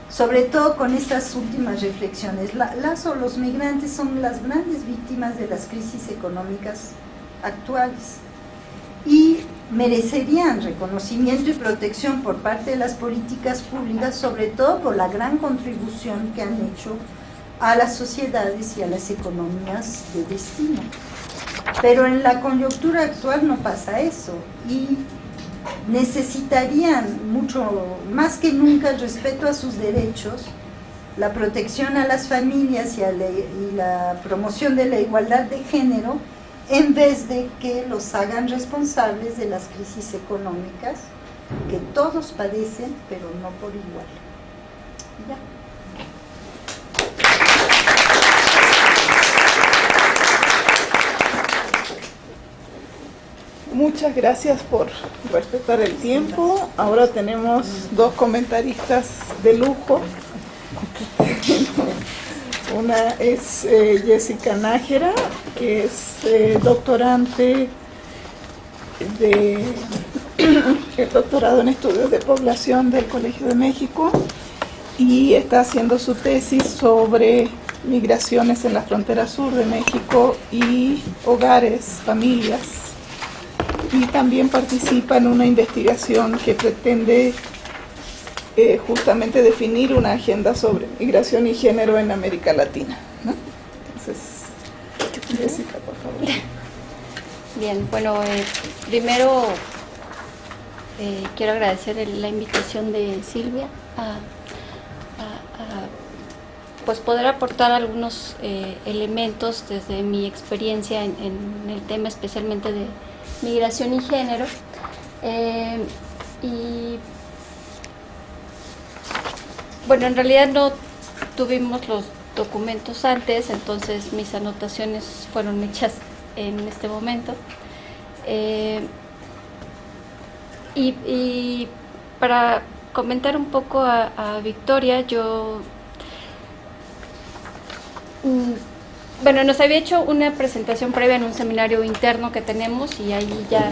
sobre todo con estas últimas reflexiones, los migrantes son las grandes víctimas de las crisis económicas actuales y merecerían reconocimiento y protección por parte de las políticas públicas, sobre todo por la gran contribución que han hecho a las sociedades y a las economías de destino. Pero en la coyuntura actual no pasa eso, y necesitarían mucho más que nunca el respeto a sus derechos, la protección a las familias y la promoción de la igualdad de género, en vez de que los hagan responsables de las crisis económicas que todos padecen, pero no por igual. Ya. Muchas gracias por respetar el tiempo. Ahora tenemos dos comentaristas de lujo. Una es Jessica Nájera, que es doctorante el doctorado en estudios de población del Colegio de México, y está haciendo su tesis sobre migraciones en la frontera sur de México y hogares, familias. Y también participa en una investigación que pretende justamente definir una agenda sobre migración y género en América Latina, ¿no? Entonces, Jessica, por favor. Bien, bueno, primero quiero agradecer la invitación de Silvia a pues poder aportar algunos elementos desde mi experiencia en el tema, especialmente de migración y género, y bueno, en realidad no tuvimos los documentos antes, entonces mis anotaciones fueron hechas en este momento, y para comentar un poco a Victoria, yo bueno, nos había hecho una presentación previa en un seminario interno que tenemos, y ahí ya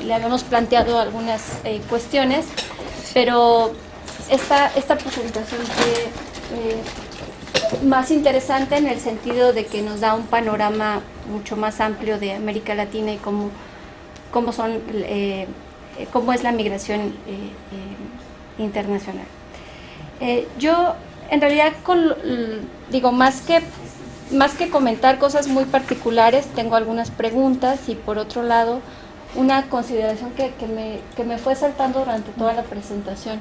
le habíamos planteado algunas cuestiones, pero esta presentación fue más interesante en el sentido de que nos da un panorama mucho más amplio de América Latina y cómo es la migración internacional. Yo en realidad digo, más que comentar cosas muy particulares, tengo algunas preguntas, y por otro lado una consideración que me fue saltando durante toda la presentación,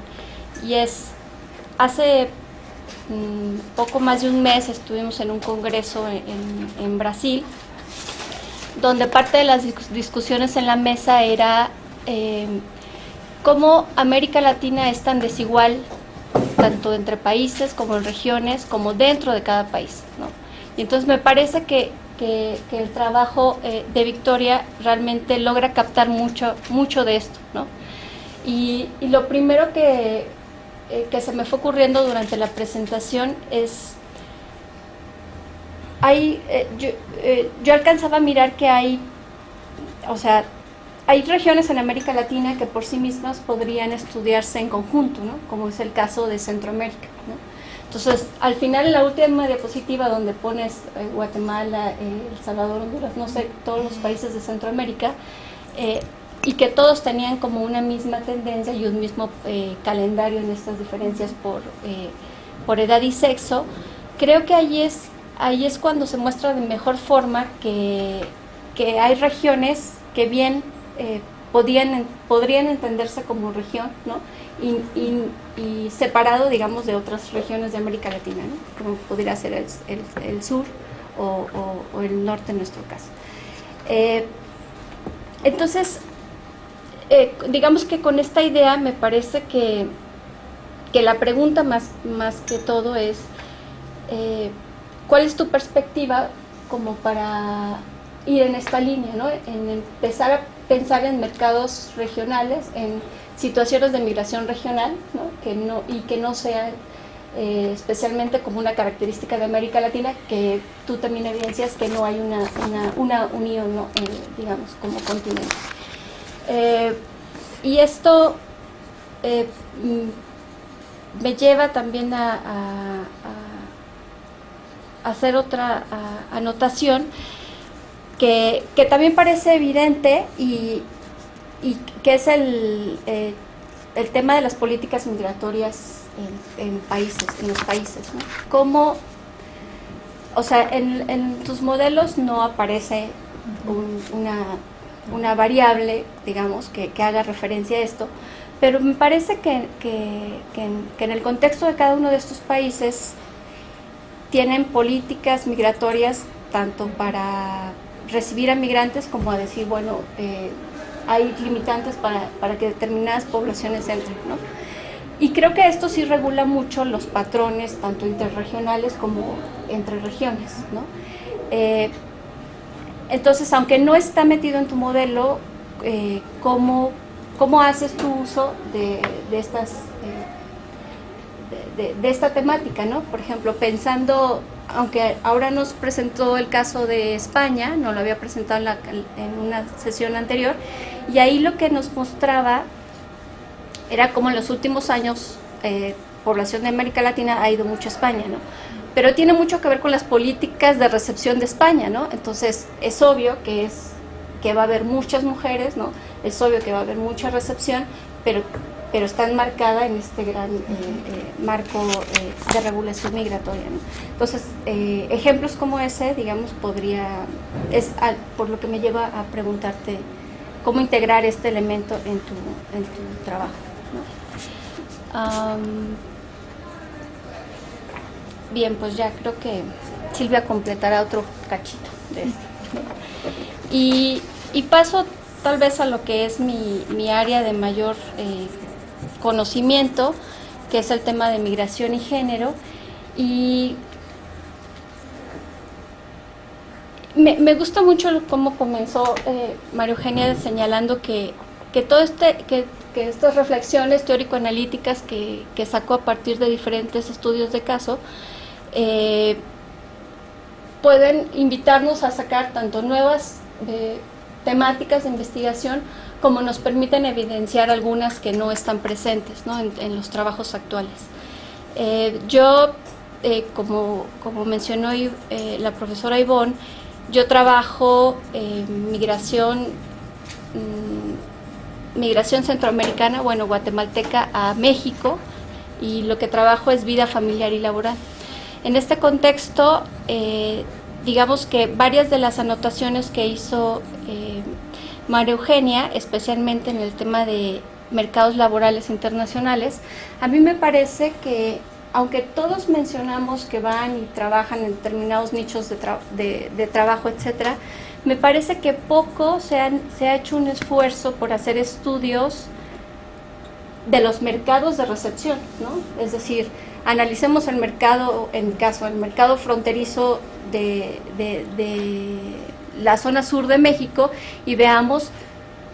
y es hace poco más de un mes estuvimos en un congreso en Brasil, donde parte de las discusiones en la mesa era cómo América Latina es tan desigual, tanto entre países como en regiones, como dentro de cada país, ¿no? Y entonces me parece que el trabajo de Victoria realmente logra captar mucho de esto, ¿no? Y lo primero que se me fue ocurriendo durante la presentación es, yo alcanzaba a mirar que hay regiones en América Latina que por sí mismas podrían estudiarse en conjunto, ¿no? Como es el caso de Centroamérica, ¿no? Entonces, al final, en la última diapositiva donde pones Guatemala, El Salvador, Honduras, no sé, todos los países de Centroamérica, y que todos tenían como una misma tendencia y un mismo calendario en estas diferencias por edad y sexo, creo que ahí es cuando se muestra de mejor forma que hay regiones que bien podrían entenderse como región, ¿no? Y separado, digamos, de otras regiones de América Latina, ¿no? Como podría ser el sur o el norte en nuestro caso. Entonces, digamos que con esta idea me parece que la pregunta más que todo es ¿cuál es tu perspectiva como para ir en esta línea, ¿no? En empezar a pensar en mercados regionales, en situaciones de migración regional, ¿no? Que no sea especialmente como una característica de América Latina, que tú también evidencias que no hay una unión, ¿no? Digamos, como continente. Y esto me lleva también a hacer otra anotación que también parece evidente y que es el tema de las políticas migratorias en los países, ¿no? Cómo, o sea, en tus modelos no aparece una variable, digamos, que haga referencia a esto, pero me parece que en el contexto de cada uno de estos países tienen políticas migratorias tanto para recibir a migrantes como a decir, bueno, hay limitantes para que determinadas poblaciones entren, ¿no? Y creo que esto sí regula mucho los patrones, tanto interregionales como entre regiones, ¿no? Entonces, aunque no está metido en tu modelo, ¿cómo haces tu uso de esta temática, ¿no? Por ejemplo, pensando, aunque ahora nos presentó el caso de España, no lo había presentado en una sesión anterior, y ahí lo que nos mostraba era como en los últimos años población de América Latina ha ido mucho a España, ¿no? Pero tiene mucho que ver con las políticas de recepción de España, ¿no? Entonces es obvio que va a haber muchas mujeres, ¿no? Es obvio que va a haber mucha recepción, pero está enmarcada en este gran marco de regulación migratoria, ¿no? Entonces, ejemplos como ese, digamos, por lo que me lleva a preguntarte cómo integrar este elemento en tu trabajo, ¿no? Bien, pues ya creo que Silvia completará otro cachito de esto, ¿no? Y paso tal vez a lo que es mi área de mayor conocimiento, que es el tema de migración y género, y me gusta mucho cómo comenzó María Eugenia señalando que estas reflexiones teórico-analíticas que sacó a partir de diferentes estudios de caso pueden invitarnos a sacar tanto nuevas temáticas de investigación como nos permiten evidenciar algunas que no están presentes, ¿no? en los trabajos actuales. Yo, como mencionó la profesora Ivonne, yo trabajo migración centroamericana, guatemalteca a México, y lo que trabajo es vida familiar y laboral. En este contexto, digamos que varias de las anotaciones que hizo María Eugenia, especialmente en el tema de mercados laborales internacionales, a mí me parece que, aunque todos mencionamos que van y trabajan en determinados nichos de trabajo, etcétera, me parece que poco se ha hecho un esfuerzo por hacer estudios de los mercados de recepción, ¿no? Es decir, analicemos el mercado, en caso, el mercado fronterizo de la zona sur de México y veamos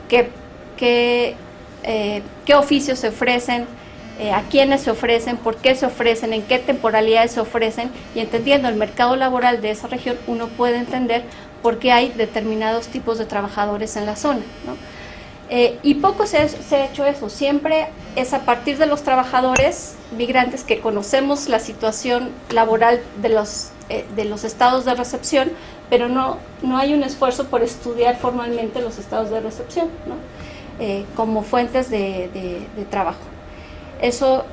qué oficios se ofrecen, a quiénes se ofrecen, por qué se ofrecen, en qué temporalidades se ofrecen, y entendiendo el mercado laboral de esa región, uno puede entender por qué hay determinados tipos de trabajadores en la zona, ¿no? Y poco se ha hecho eso, siempre es a partir de los trabajadores migrantes que conocemos la situación laboral de los estados de recepción, pero no hay un esfuerzo por estudiar formalmente los estados de recepción, ¿no? Como fuentes de trabajo. Eso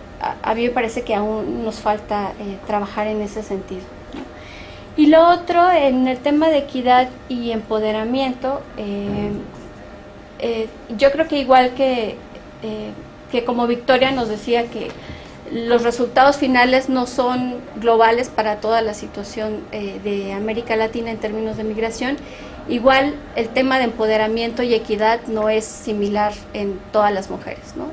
a mí me parece que aún nos falta trabajar en ese sentido, ¿no? Y lo otro, en el tema de equidad y empoderamiento, yo creo que igual que como Victoria nos decía que los resultados finales no son globales para toda la situación de América Latina en términos de migración, igual el tema de empoderamiento y equidad no es similar en todas las mujeres, ¿no?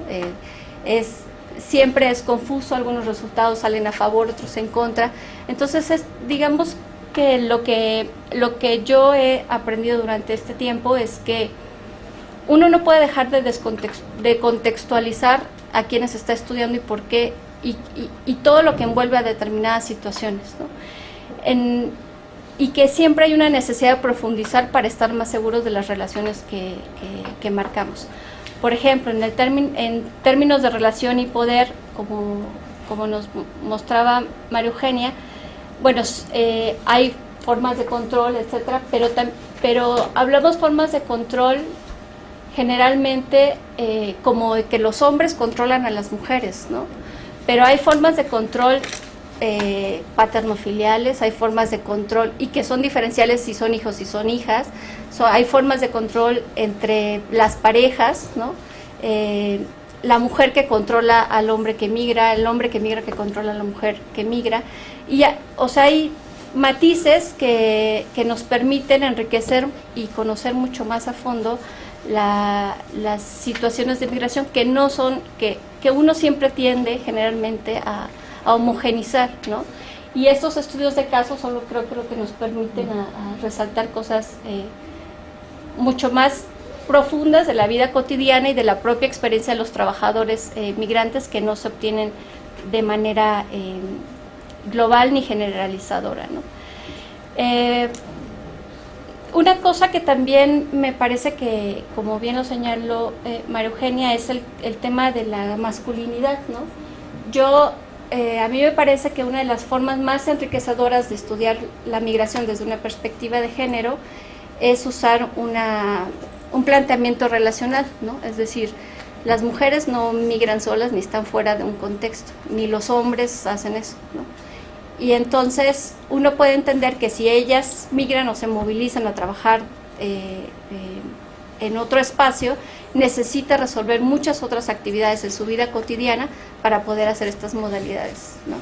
Siempre es confuso, algunos resultados salen a favor, otros en contra. Entonces, digamos que lo que yo he aprendido durante este tiempo es que uno no puede dejar de contextualizar a quienes está estudiando y por qué, y todo lo que envuelve a determinadas situaciones, ¿no? Y que siempre hay una necesidad de profundizar para estar más seguros de las relaciones que marcamos. Por ejemplo, en términos de relación y poder, como nos mostraba María Eugenia, bueno, hay formas de control, etcétera, pero hablamos formas de control generalmente como de que los hombres controlan a las mujeres, ¿no? Pero hay formas de control paternofiliales, hay formas de control y que son diferenciales si son hijos y son hijas, hay formas de control entre las parejas, ¿no? La mujer que controla al hombre que migra, el hombre que migra que controla a la mujer que migra, y o sea, hay matices que nos permiten enriquecer y conocer mucho más a fondo las situaciones de migración que no son, que uno siempre tiende generalmente a homogenizar, ¿no? Y estos estudios de caso solo creo que lo que nos permiten a resaltar cosas mucho más profundas de la vida cotidiana y de la propia experiencia de los trabajadores migrantes que no se obtienen de manera global ni generalizadora, ¿no? Una cosa que también me parece que, como bien lo señaló María Eugenia, es el tema de la masculinidad, ¿no? A mí me parece que una de las formas más enriquecedoras de estudiar la migración desde una perspectiva de género es usar un planteamiento relacional, ¿no? Es decir, las mujeres no migran solas ni están fuera de un contexto, ni los hombres hacen eso, ¿no? Y entonces uno puede entender que si ellas migran o se movilizan a trabajar en otro espacio, necesita resolver muchas otras actividades en su vida cotidiana para poder hacer estas modalidades, ¿no?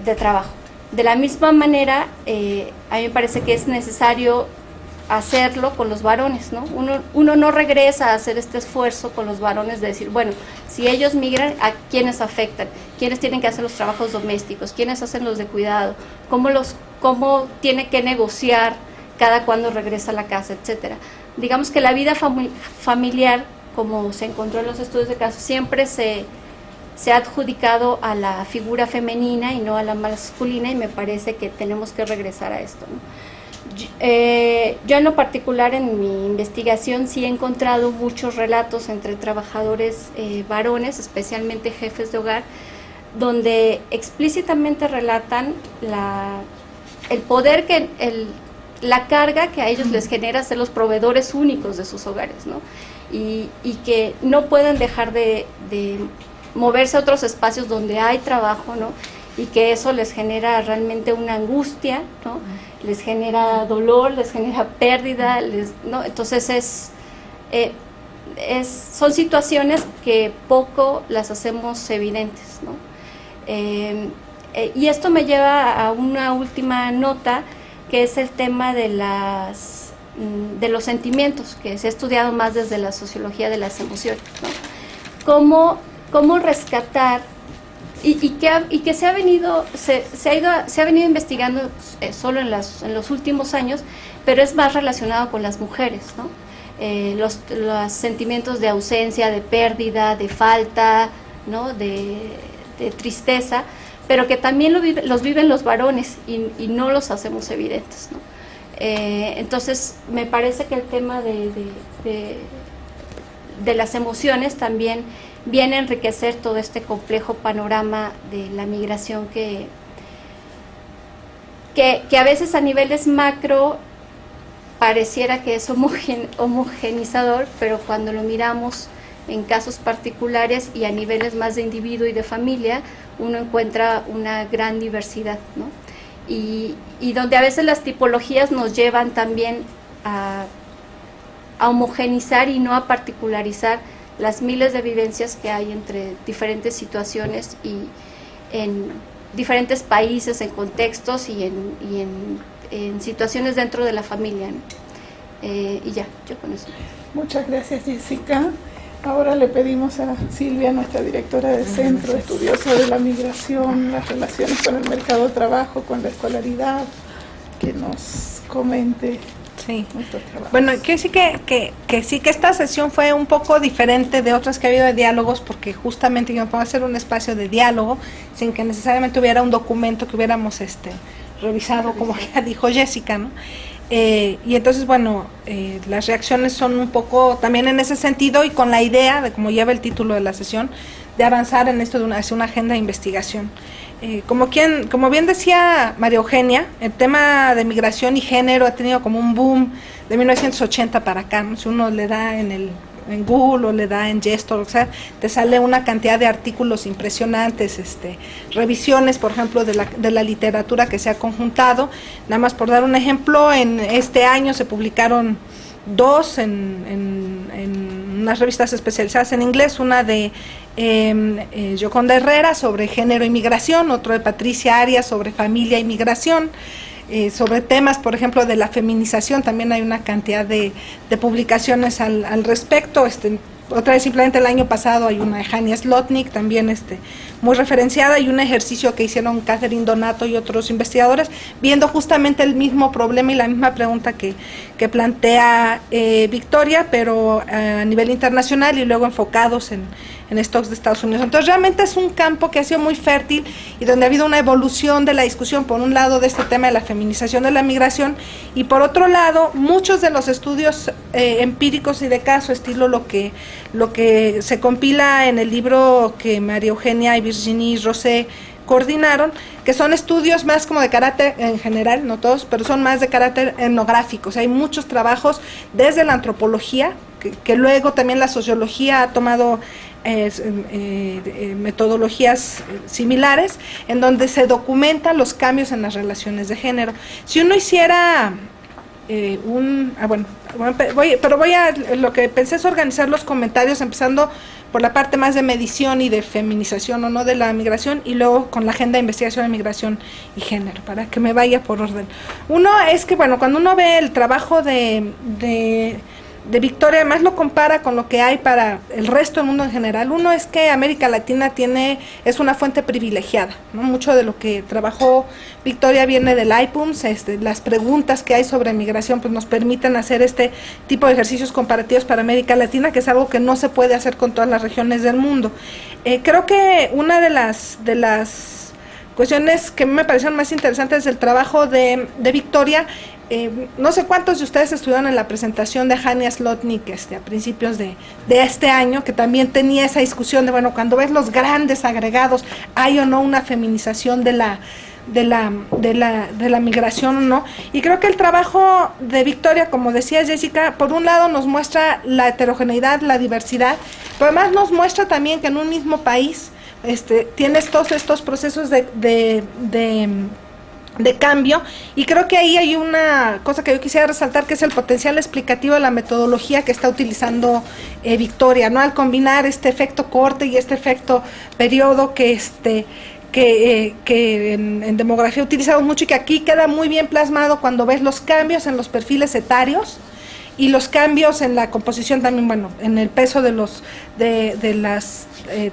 De trabajo. De la misma manera, a mí me parece que es necesario hacerlo con los varones, ¿no? Uno no regresa a hacer este esfuerzo con los varones de decir, bueno, si ellos migran, ¿a quiénes afectan? ¿Quiénes tienen que hacer los trabajos domésticos? ¿Quiénes hacen los de cuidado? ¿Cómo tiene que negociar cada cuando regresa a la casa, etcétera? Digamos que la vida familiar, como se encontró en los estudios de caso, siempre se ha adjudicado a la figura femenina y no a la masculina, y me parece que tenemos que regresar a esto, ¿no? Yo en lo particular en mi investigación sí he encontrado muchos relatos entre trabajadores varones, especialmente jefes de hogar, donde explícitamente relatan el poder la carga que a ellos les genera ser los proveedores únicos de sus hogares, ¿no? Y que no pueden dejar de moverse a otros espacios donde hay trabajo, ¿no? Y que eso les genera realmente una angustia, ¿no? Les genera dolor, les genera pérdida, ¿no? Entonces son situaciones que poco las hacemos evidentes, ¿no? Y esto me lleva a una última nota, que es el tema de los sentimientos, que se ha estudiado más desde la sociología de las emociones, ¿no? Cómo rescatar y que se ha venido investigando solo en los últimos años, pero es más relacionado con las mujeres, ¿no? Los sentimientos de ausencia, de pérdida, de falta, ¿no? de tristeza, pero que también los viven los varones y no los hacemos evidentes, ¿no? Entonces me parece que el tema de las emociones también viene a enriquecer todo este complejo panorama de la migración que a veces a niveles macro pareciera que es homogenizador, pero cuando lo miramos en casos particulares y a niveles más de individuo y de familia, uno encuentra una gran diversidad, ¿no? Y donde a veces las tipologías nos llevan también a homogenizar y no a particularizar las miles de vivencias que hay entre diferentes situaciones y en diferentes países, en contextos y en situaciones dentro de la familia, ¿no? Y ya, yo con eso. Muchas gracias, Jessica. Ahora le pedimos a Silvia, nuestra directora del centro, estudiosa de la migración, las relaciones con el mercado de trabajo, con la escolaridad, que nos comente nuestros trabajos. Bueno, quiero decir que sí que esta sesión fue un poco diferente de otras que ha habido de diálogos, porque justamente yo me puedo hacer un espacio de diálogo sin que necesariamente hubiera un documento que hubiéramos revisado, como ya dijo Jessica, ¿no? Y entonces, bueno, las reacciones son un poco también en ese sentido y con la idea de, como lleva el título de la sesión, de avanzar en esto hacia una agenda de investigación. Como bien decía María Eugenia, el tema de migración y género ha tenido como un boom de 1980 para acá, ¿no? Si uno le da en Google o le da en Gestor, o sea, te sale una cantidad de artículos impresionantes, revisiones, por ejemplo, de la literatura que se ha conjuntado. Nada más por dar un ejemplo, en este año se publicaron 2 en unas revistas especializadas en inglés, una de Yoconda Herrera sobre género y migración, otro de Patricia Arias sobre familia y migración. Sobre temas, por ejemplo, de la feminización, también hay una cantidad de publicaciones al respecto. Otra vez, simplemente el año pasado hay una de Hania Slotnick, también muy referenciada, y un ejercicio que hicieron Catherine Donato y otros investigadores, viendo justamente el mismo problema y la misma pregunta que plantea Victoria, pero a nivel internacional y luego enfocados en stocks de Estados Unidos. Entonces realmente es un campo que ha sido muy fértil y donde ha habido una evolución de la discusión, por un lado, de este tema de la feminización de la migración, y por otro lado, muchos de los estudios empíricos y de caso, estilo lo que se compila en el libro que María Eugenia y Virginie Rosé coordinaron, que son estudios más como de carácter, en general, no todos, pero son más de carácter etnográfico. O sea, hay muchos trabajos desde la antropología, que luego también la sociología ha tomado metodologías similares, en donde se documentan los cambios en las relaciones de género. Si uno hiciera lo que pensé es organizar los comentarios, empezando por la parte más de medición y de feminización o no de la migración, y luego con la agenda de investigación de migración y género, para que me vaya por orden. Uno es que, bueno, cuando uno ve el trabajo de Victoria, además lo compara con lo que hay para el resto del mundo en general. Uno es que América Latina es una fuente privilegiada, ¿no? Mucho de lo que trabajó Victoria viene del IPUMS, las preguntas que hay sobre migración pues nos permiten hacer este tipo de ejercicios comparativos para América Latina, que es algo que no se puede hacer con todas las regiones del mundo. Creo que una de las cuestiones que me parecieron más interesantes del trabajo de Victoria, no sé cuántos de ustedes estudiaron en la presentación de Hania Slotnick a principios de este año, que también tenía esa discusión de, bueno, cuando ves los grandes agregados, ¿hay o no una feminización de la migración o no? Y creo que el trabajo de Victoria, como decía Jessica, por un lado nos muestra la heterogeneidad, la diversidad, pero además nos muestra también que en un mismo país tienes todos estos procesos de cambio, y creo que ahí hay una cosa que yo quisiera resaltar, que es el potencial explicativo de la metodología que está utilizando Victoria, ¿no? Al combinar este efecto corte y este efecto periodo que en demografía utilizamos mucho y que aquí queda muy bien plasmado cuando ves los cambios en los perfiles etarios y los cambios en la composición también, bueno, en el peso de las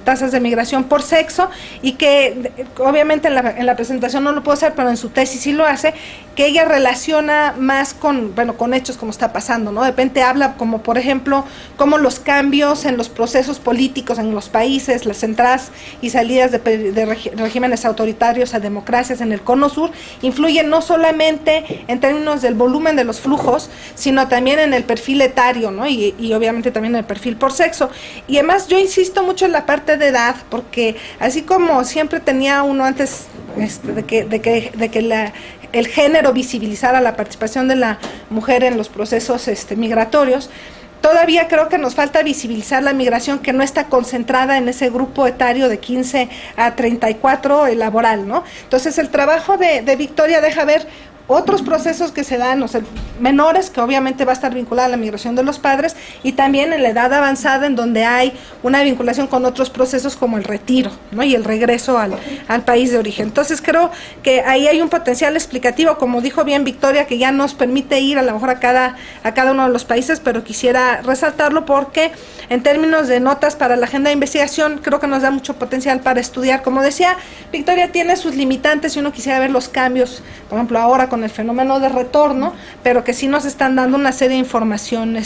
tasas de migración por sexo, y que obviamente en la presentación no lo puedo hacer, pero en su tesis sí lo hace, que ella relaciona más con hechos como está pasando, ¿no? De repente habla como, por ejemplo, cómo los cambios en los procesos políticos en los países, las entradas y salidas de regímenes autoritarios a democracias en el Cono Sur, influyen no solamente en términos del volumen de los flujos, sino también en el perfil etario, ¿no? Y obviamente también en el perfil por sexo. Y además yo insisto mucho en la parte de edad, porque así como siempre tenía uno antes de que el género visibilizara la participación de la mujer en los procesos migratorios, todavía creo que nos falta visibilizar la migración que no está concentrada en ese grupo etario de 15 a 34 laboral, ¿no? Entonces el trabajo de Victoria deja ver otros procesos que se dan, o sea, menores, que obviamente va a estar vinculada a la migración de los padres, y también en la edad avanzada, en donde hay una vinculación con otros procesos como el retiro, ¿no? Y el regreso al país de origen. Entonces creo que ahí hay un potencial explicativo, como dijo bien Victoria, que ya nos permite ir a lo mejor a cada uno de los países, pero quisiera resaltarlo porque en términos de notas para la agenda de investigación creo que nos da mucho potencial para estudiar. Como decía, Victoria tiene sus limitantes y uno quisiera ver los cambios, por ejemplo ahora con el fenómeno de retorno, pero que sí nos están dando una serie de información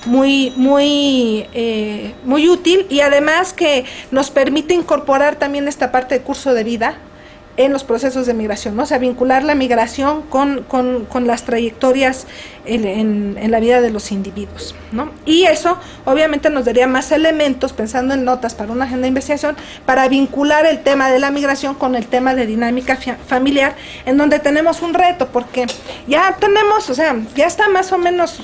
muy útil, y además que nos permite incorporar también esta parte de curso de vida en los procesos de migración, ¿no? O sea, vincular la migración con las trayectorias en la vida de los individuos, ¿no? Y eso obviamente nos daría más elementos, pensando en notas para una agenda de investigación, para vincular el tema de la migración con el tema de dinámica familiar, en donde tenemos un reto, porque ya tenemos, o sea, ya está más o menos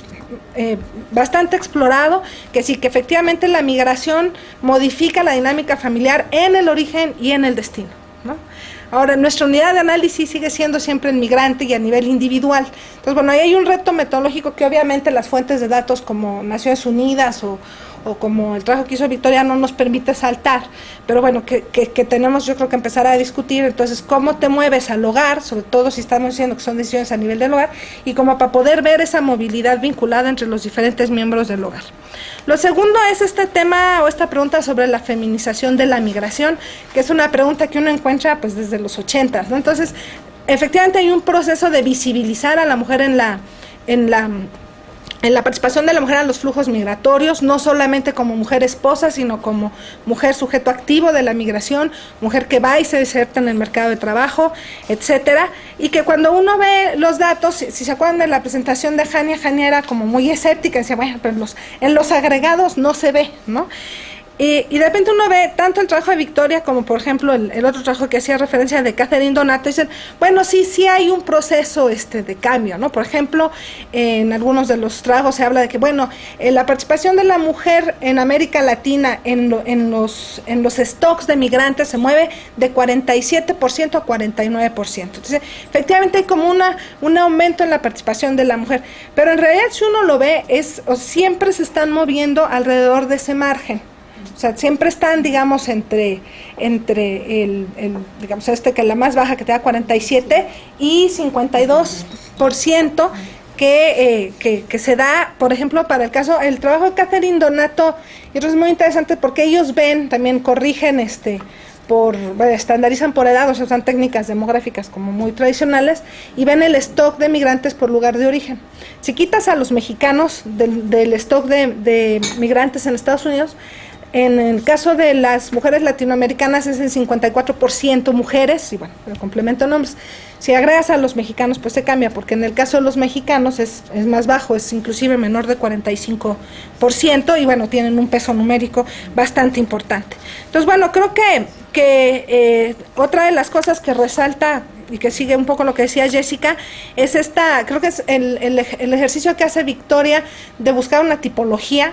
bastante explorado que sí, que efectivamente la migración modifica la dinámica familiar en el origen y en el destino, ¿no? Ahora, nuestra unidad de análisis sigue siendo siempre en migrante y a nivel individual. Entonces, bueno, ahí hay un reto metodológico que obviamente las fuentes de datos como Naciones Unidas o como el trabajo que hizo Victoria no nos permite saltar, pero bueno, que tenemos yo creo que empezar a discutir. Entonces, cómo te mueves al hogar, sobre todo si estamos diciendo que son decisiones a nivel del hogar, y como para poder ver esa movilidad vinculada entre los diferentes miembros del hogar. Lo segundo es este tema o esta pregunta sobre la feminización de la migración, que es una pregunta que uno encuentra pues desde los 80, ¿no? Entonces, efectivamente hay un proceso de visibilizar a la mujer en la participación de la mujer en los flujos migratorios, no solamente como mujer esposa, sino como mujer sujeto activo de la migración, mujer que va y se inserta en el mercado de trabajo, etcétera, y que cuando uno ve los datos, si se acuerdan de la presentación de Jania era como muy escéptica, decía, bueno, pero en los agregados no se ve, ¿no? Y de repente uno ve tanto el trabajo de Victoria como por ejemplo el otro trabajo que hacía referencia de Catherine Donato, y dicen, bueno, sí hay un proceso de cambio, ¿no? Por ejemplo, en algunos de los trabajos se habla de que, bueno, la participación de la mujer en América Latina en los stocks de migrantes se mueve de 47% a 49%. Entonces, efectivamente hay como un aumento en la participación de la mujer, pero en realidad si uno lo ve, siempre se están moviendo alrededor de ese margen. O sea, siempre están, digamos, entre digamos, que la más baja que te da 47 y 52% que se da, por ejemplo, para el trabajo de Catherine Donato, y eso es muy interesante porque ellos ven, también corrigen, estandarizan por edad, o sea, usan técnicas demográficas como muy tradicionales, y ven el stock de migrantes por lugar de origen. Si quitas a los mexicanos del stock de migrantes en Estados Unidos, en el caso de las mujeres latinoamericanas es el 54% mujeres, y bueno, el complemento de nombres. Si agregas a los mexicanos, pues se cambia, porque en el caso de los mexicanos es más bajo, es inclusive menor de 45%, y bueno, tienen un peso numérico bastante importante. Entonces, bueno, creo que otra de las cosas que resalta y que sigue un poco lo que decía Jessica, es creo que es el ejercicio que hace Victoria de buscar una tipología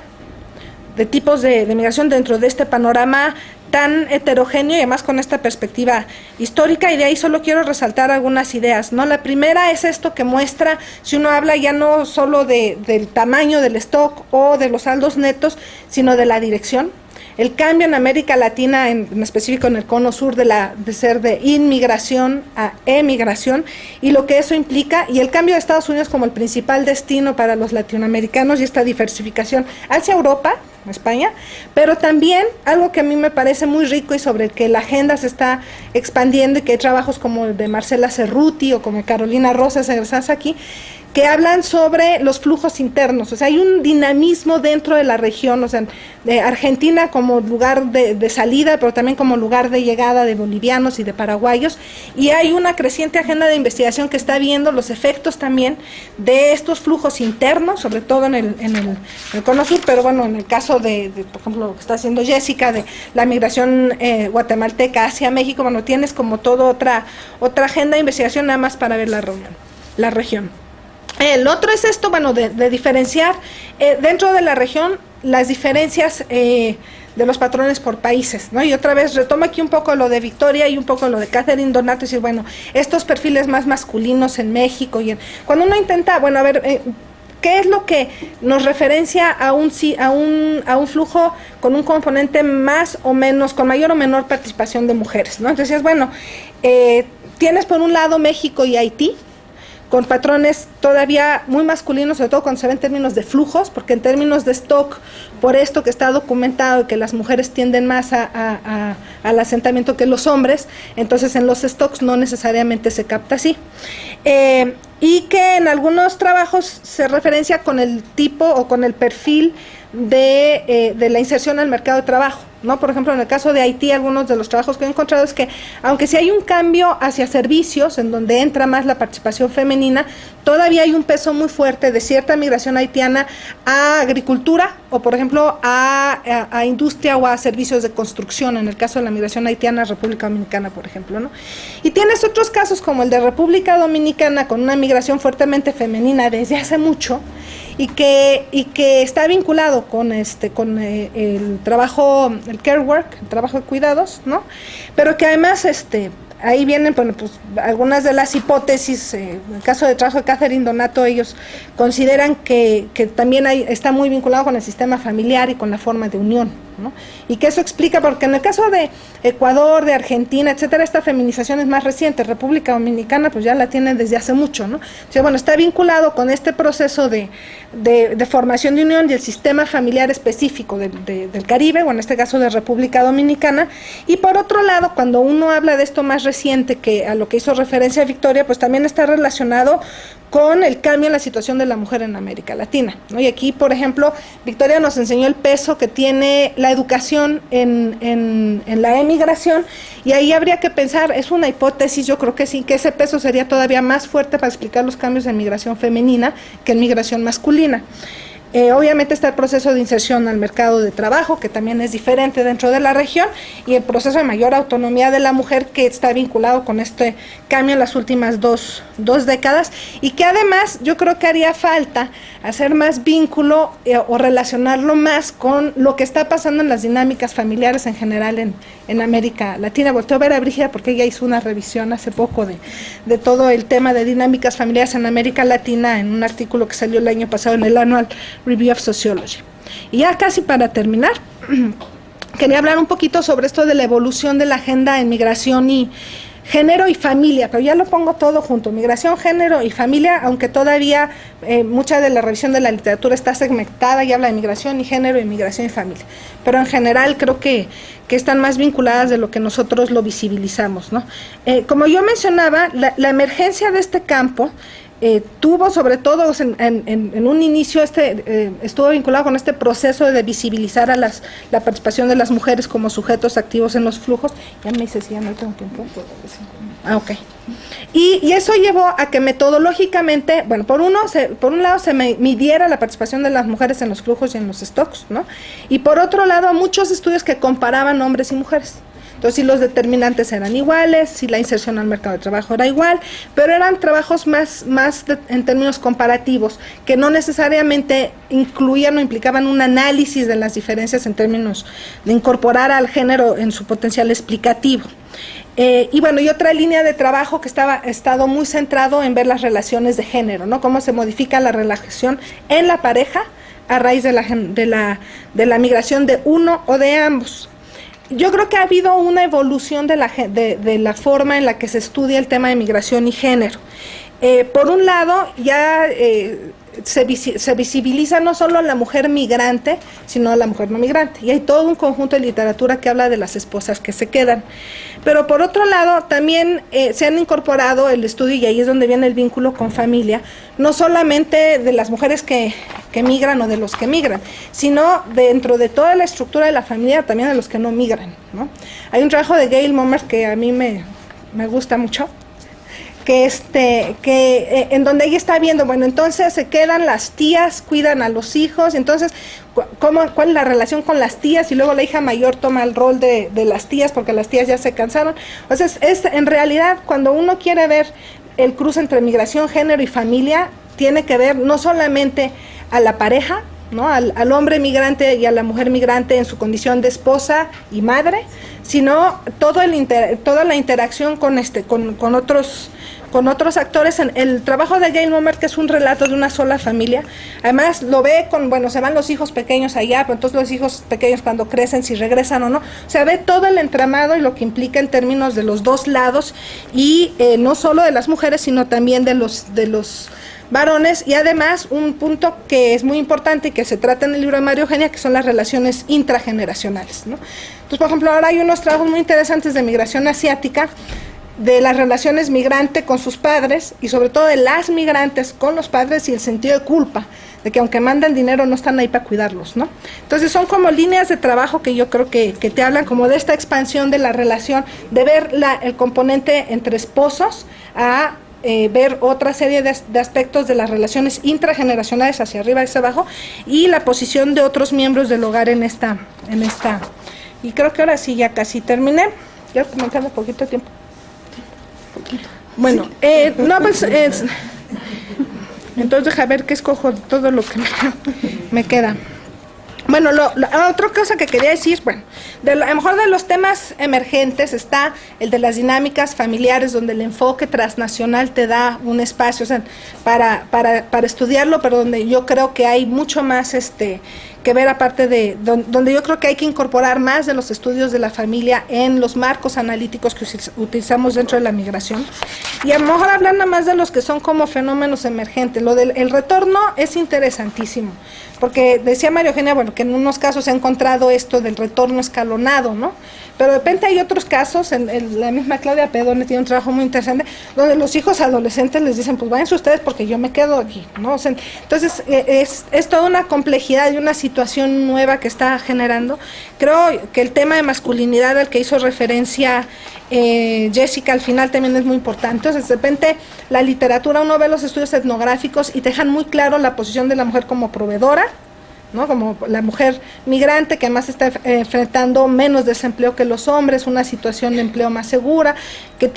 de tipos de migración dentro de este panorama tan heterogéneo y además con esta perspectiva histórica, y de ahí solo quiero resaltar algunas ideas, ¿no? La primera es esto que muestra, si uno habla ya no solo del tamaño del stock o de los saldos netos, sino de la dirección. El cambio en América Latina, en específico en el cono sur, de ser de inmigración a emigración, y lo que eso implica, y el cambio de Estados Unidos como el principal destino para los latinoamericanos, y esta diversificación hacia Europa, España, pero también algo que a mí me parece muy rico y sobre el que la agenda se está expandiendo, y que hay trabajos como el de Marcela Cerruti o como de Carolina Rosas egresadas aquí, que hablan sobre los flujos internos. O sea, hay un dinamismo dentro de la región, o sea, de Argentina como lugar de salida, pero también como lugar de llegada de bolivianos y de paraguayos, y hay una creciente agenda de investigación que está viendo los efectos también de estos flujos internos, sobre todo en el cono sur, pero bueno, en el caso de, por ejemplo, lo que está haciendo Jessica, de la migración guatemalteca hacia México, bueno, tienes como toda otra agenda de investigación nada más para ver la región. El otro es esto, bueno, de diferenciar dentro de la región las diferencias de los patrones por países, ¿no? Y otra vez retomo aquí un poco lo de Victoria y un poco lo de Catherine Donato, y decir, bueno, estos perfiles más masculinos en México, y cuando uno intenta, bueno, a ver, ¿qué es lo que nos referencia a un flujo con un componente más o menos, con mayor o menor participación de mujeres, ¿no? Entonces, bueno, tienes por un lado México y Haití, con patrones todavía muy masculinos, sobre todo cuando se ve en términos de flujos, porque en términos de stock, por esto que está documentado, que las mujeres tienden más al asentamiento que los hombres, entonces en los stocks no necesariamente se capta así. Y que en algunos trabajos se referencia con el tipo o con el perfil de la inserción al mercado de trabajo, ¿no? Por ejemplo, en el caso de Haití, algunos de los trabajos que he encontrado es que, aunque sí hay un cambio hacia servicios, en donde entra más la participación femenina, todavía hay un peso muy fuerte de cierta migración haitiana a agricultura, o por ejemplo a industria o a servicios de construcción, en el caso de la migración haitiana a República Dominicana, por ejemplo, ¿no? Y tienes otros casos como el de República Dominicana, con una migración fuertemente femenina desde hace mucho, y que está vinculado con el trabajo, el care work, el trabajo de cuidados, ¿no? Pero que además ahí vienen, bueno, pues algunas de las hipótesis. En el caso de trabajo de Catherine Donato, ellos consideran que también está muy vinculado con el sistema familiar y con la forma de unión, ¿no? Y que eso explica, porque en el caso de Ecuador, de Argentina, etcétera, esta feminización es más reciente. República Dominicana pues ya la tienen desde hace mucho, ¿no? Entonces, bueno, está vinculado con este proceso de formación de unión y el sistema familiar específico del Caribe, o en este caso de República Dominicana. Y por otro lado, cuando uno habla de esto más reciente, que a lo que hizo referencia Victoria, pues también está relacionado con el cambio en la situación de la mujer en América Latina, ¿no? Y aquí, por ejemplo, Victoria nos enseñó el peso que tiene la educación en la emigración, y ahí habría que pensar, es una hipótesis, yo creo que sí, que ese peso sería todavía más fuerte para explicar los cambios en migración femenina que en migración masculina. Obviamente está el proceso de inserción al mercado de trabajo, que también es diferente dentro de la región, y el proceso de mayor autonomía de la mujer, que está vinculado con este cambio en las últimas dos décadas, y que además yo creo que haría falta hacer más vínculo o relacionarlo más con lo que está pasando en las dinámicas familiares en general en América Latina. Volteo a ver a Brígida porque ella hizo una revisión hace poco de todo el tema de dinámicas familiares en América Latina en un artículo que salió el año pasado en el Annual Review of Sociology. Y ya casi para terminar, quería hablar un poquito sobre esto de la evolución de la agenda en migración y género y familia, pero ya lo pongo todo junto, migración, género y familia, aunque todavía mucha de la revisión de la literatura está segmentada y habla de migración y género y migración y familia, pero en general creo que están más vinculadas de lo que nosotros lo visibilizamos, ¿no? Como yo mencionaba, la emergencia de este campo tuvo sobre todo en un inicio estuvo vinculado con este proceso de visibilizar a la participación de las mujeres como sujetos activos en los flujos. Ya me dice si ya no tengo tiempo. Ok. Y eso llevó a que metodológicamente, bueno, por un lado se midiera la participación de las mujeres en los flujos y en los stocks, ¿no? Y por otro lado, muchos estudios que comparaban hombres y mujeres. Entonces, si los determinantes eran iguales, si la inserción al mercado de trabajo era igual, pero eran trabajos más en términos comparativos, que no necesariamente incluían o implicaban un análisis de las diferencias en términos de incorporar al género en su potencial explicativo. Y bueno, y otra línea de trabajo que estado muy centrado en ver las relaciones de género, ¿no? Cómo se modifica la relación en la pareja a raíz de la migración de uno o de ambos. Yo creo que ha habido una evolución de la forma en la que se estudia el tema de migración y género. Por un lado, ya se visibiliza no solo a la mujer migrante, sino a la mujer no migrante. Y hay todo un conjunto de literatura que habla de las esposas que se quedan. Pero por otro lado, también se han incorporado el estudio, y ahí es donde viene el vínculo con familia, no solamente de las mujeres que migran o de los que migran, sino dentro de toda la estructura de la familia también de los que no migran, ¿no? Hay un trabajo de Gail Mommers que a mí me gusta mucho, que en donde ella está viendo, bueno, entonces se quedan las tías, cuidan a los hijos, entonces cuál es la relación con las tías, y luego la hija mayor toma el rol de las tías porque las tías ya se cansaron. Entonces, en realidad, cuando uno quiere ver el cruce entre migración, género y familia, tiene que ver no solamente a la pareja, ¿no? Al hombre migrante y a la mujer migrante en su condición de esposa y madre, sino toda la interacción con otros actores. En el trabajo de Gail Mommers, que es un relato de una sola familia, además lo ve se van los hijos pequeños allá, pero entonces los hijos pequeños cuando crecen, si regresan o no, o sea, ve todo el entramado y lo que implica en términos de los dos lados, y no solo de las mujeres, sino también de los varones, y además un punto que es muy importante y que se trata en el libro de María Eugenia, que son las relaciones intrageneracionales, ¿no? Entonces, por ejemplo, ahora hay unos trabajos muy interesantes de migración asiática, de las relaciones migrante con sus padres, y sobre todo de las migrantes con los padres, y el sentido de culpa, de que aunque mandan dinero no están ahí para cuidarlos, ¿no? Entonces son como líneas de trabajo que yo creo que te hablan como de esta expansión de la relación, de ver el componente entre esposos, a ver otra serie de aspectos de las relaciones intrageneracionales hacia arriba y hacia abajo, y la posición de otros miembros del hogar en esta. Y creo que ahora sí ya casi terminé, ya me queda poquito tiempo. Bueno, entonces deja ver qué escojo de todo lo que me queda. Bueno, otra cosa que quería decir, bueno, a lo mejor de los temas emergentes está el de las dinámicas familiares, donde el enfoque transnacional te da un espacio, o sea, para estudiarlo, pero donde yo creo que hay mucho más que ver, aparte de donde yo creo que hay que incorporar más de los estudios de la familia en los marcos analíticos que utilizamos dentro de la migración, y a lo mejor hablar nada más de los que son como fenómenos emergentes. Lo del retorno es interesantísimo, porque decía María Eugenia, bueno, que en unos casos se ha encontrado esto del retorno escalonado, ¿no? Pero de repente hay otros casos, en la misma Claudia Pedone tiene un trabajo muy interesante, donde los hijos adolescentes les dicen, pues váyanse ustedes porque yo me quedo aquí, ¿no? O sea, entonces es toda una complejidad y una situación nueva que está generando. Creo que el tema de masculinidad al que hizo referencia Jessica al final también es muy importante. Entonces, de repente, la literatura, uno ve los estudios etnográficos y te dejan muy claro la posición de la mujer como proveedora, ¿no? Como la mujer migrante, que además está enfrentando menos desempleo que los hombres, una situación de empleo más segura, que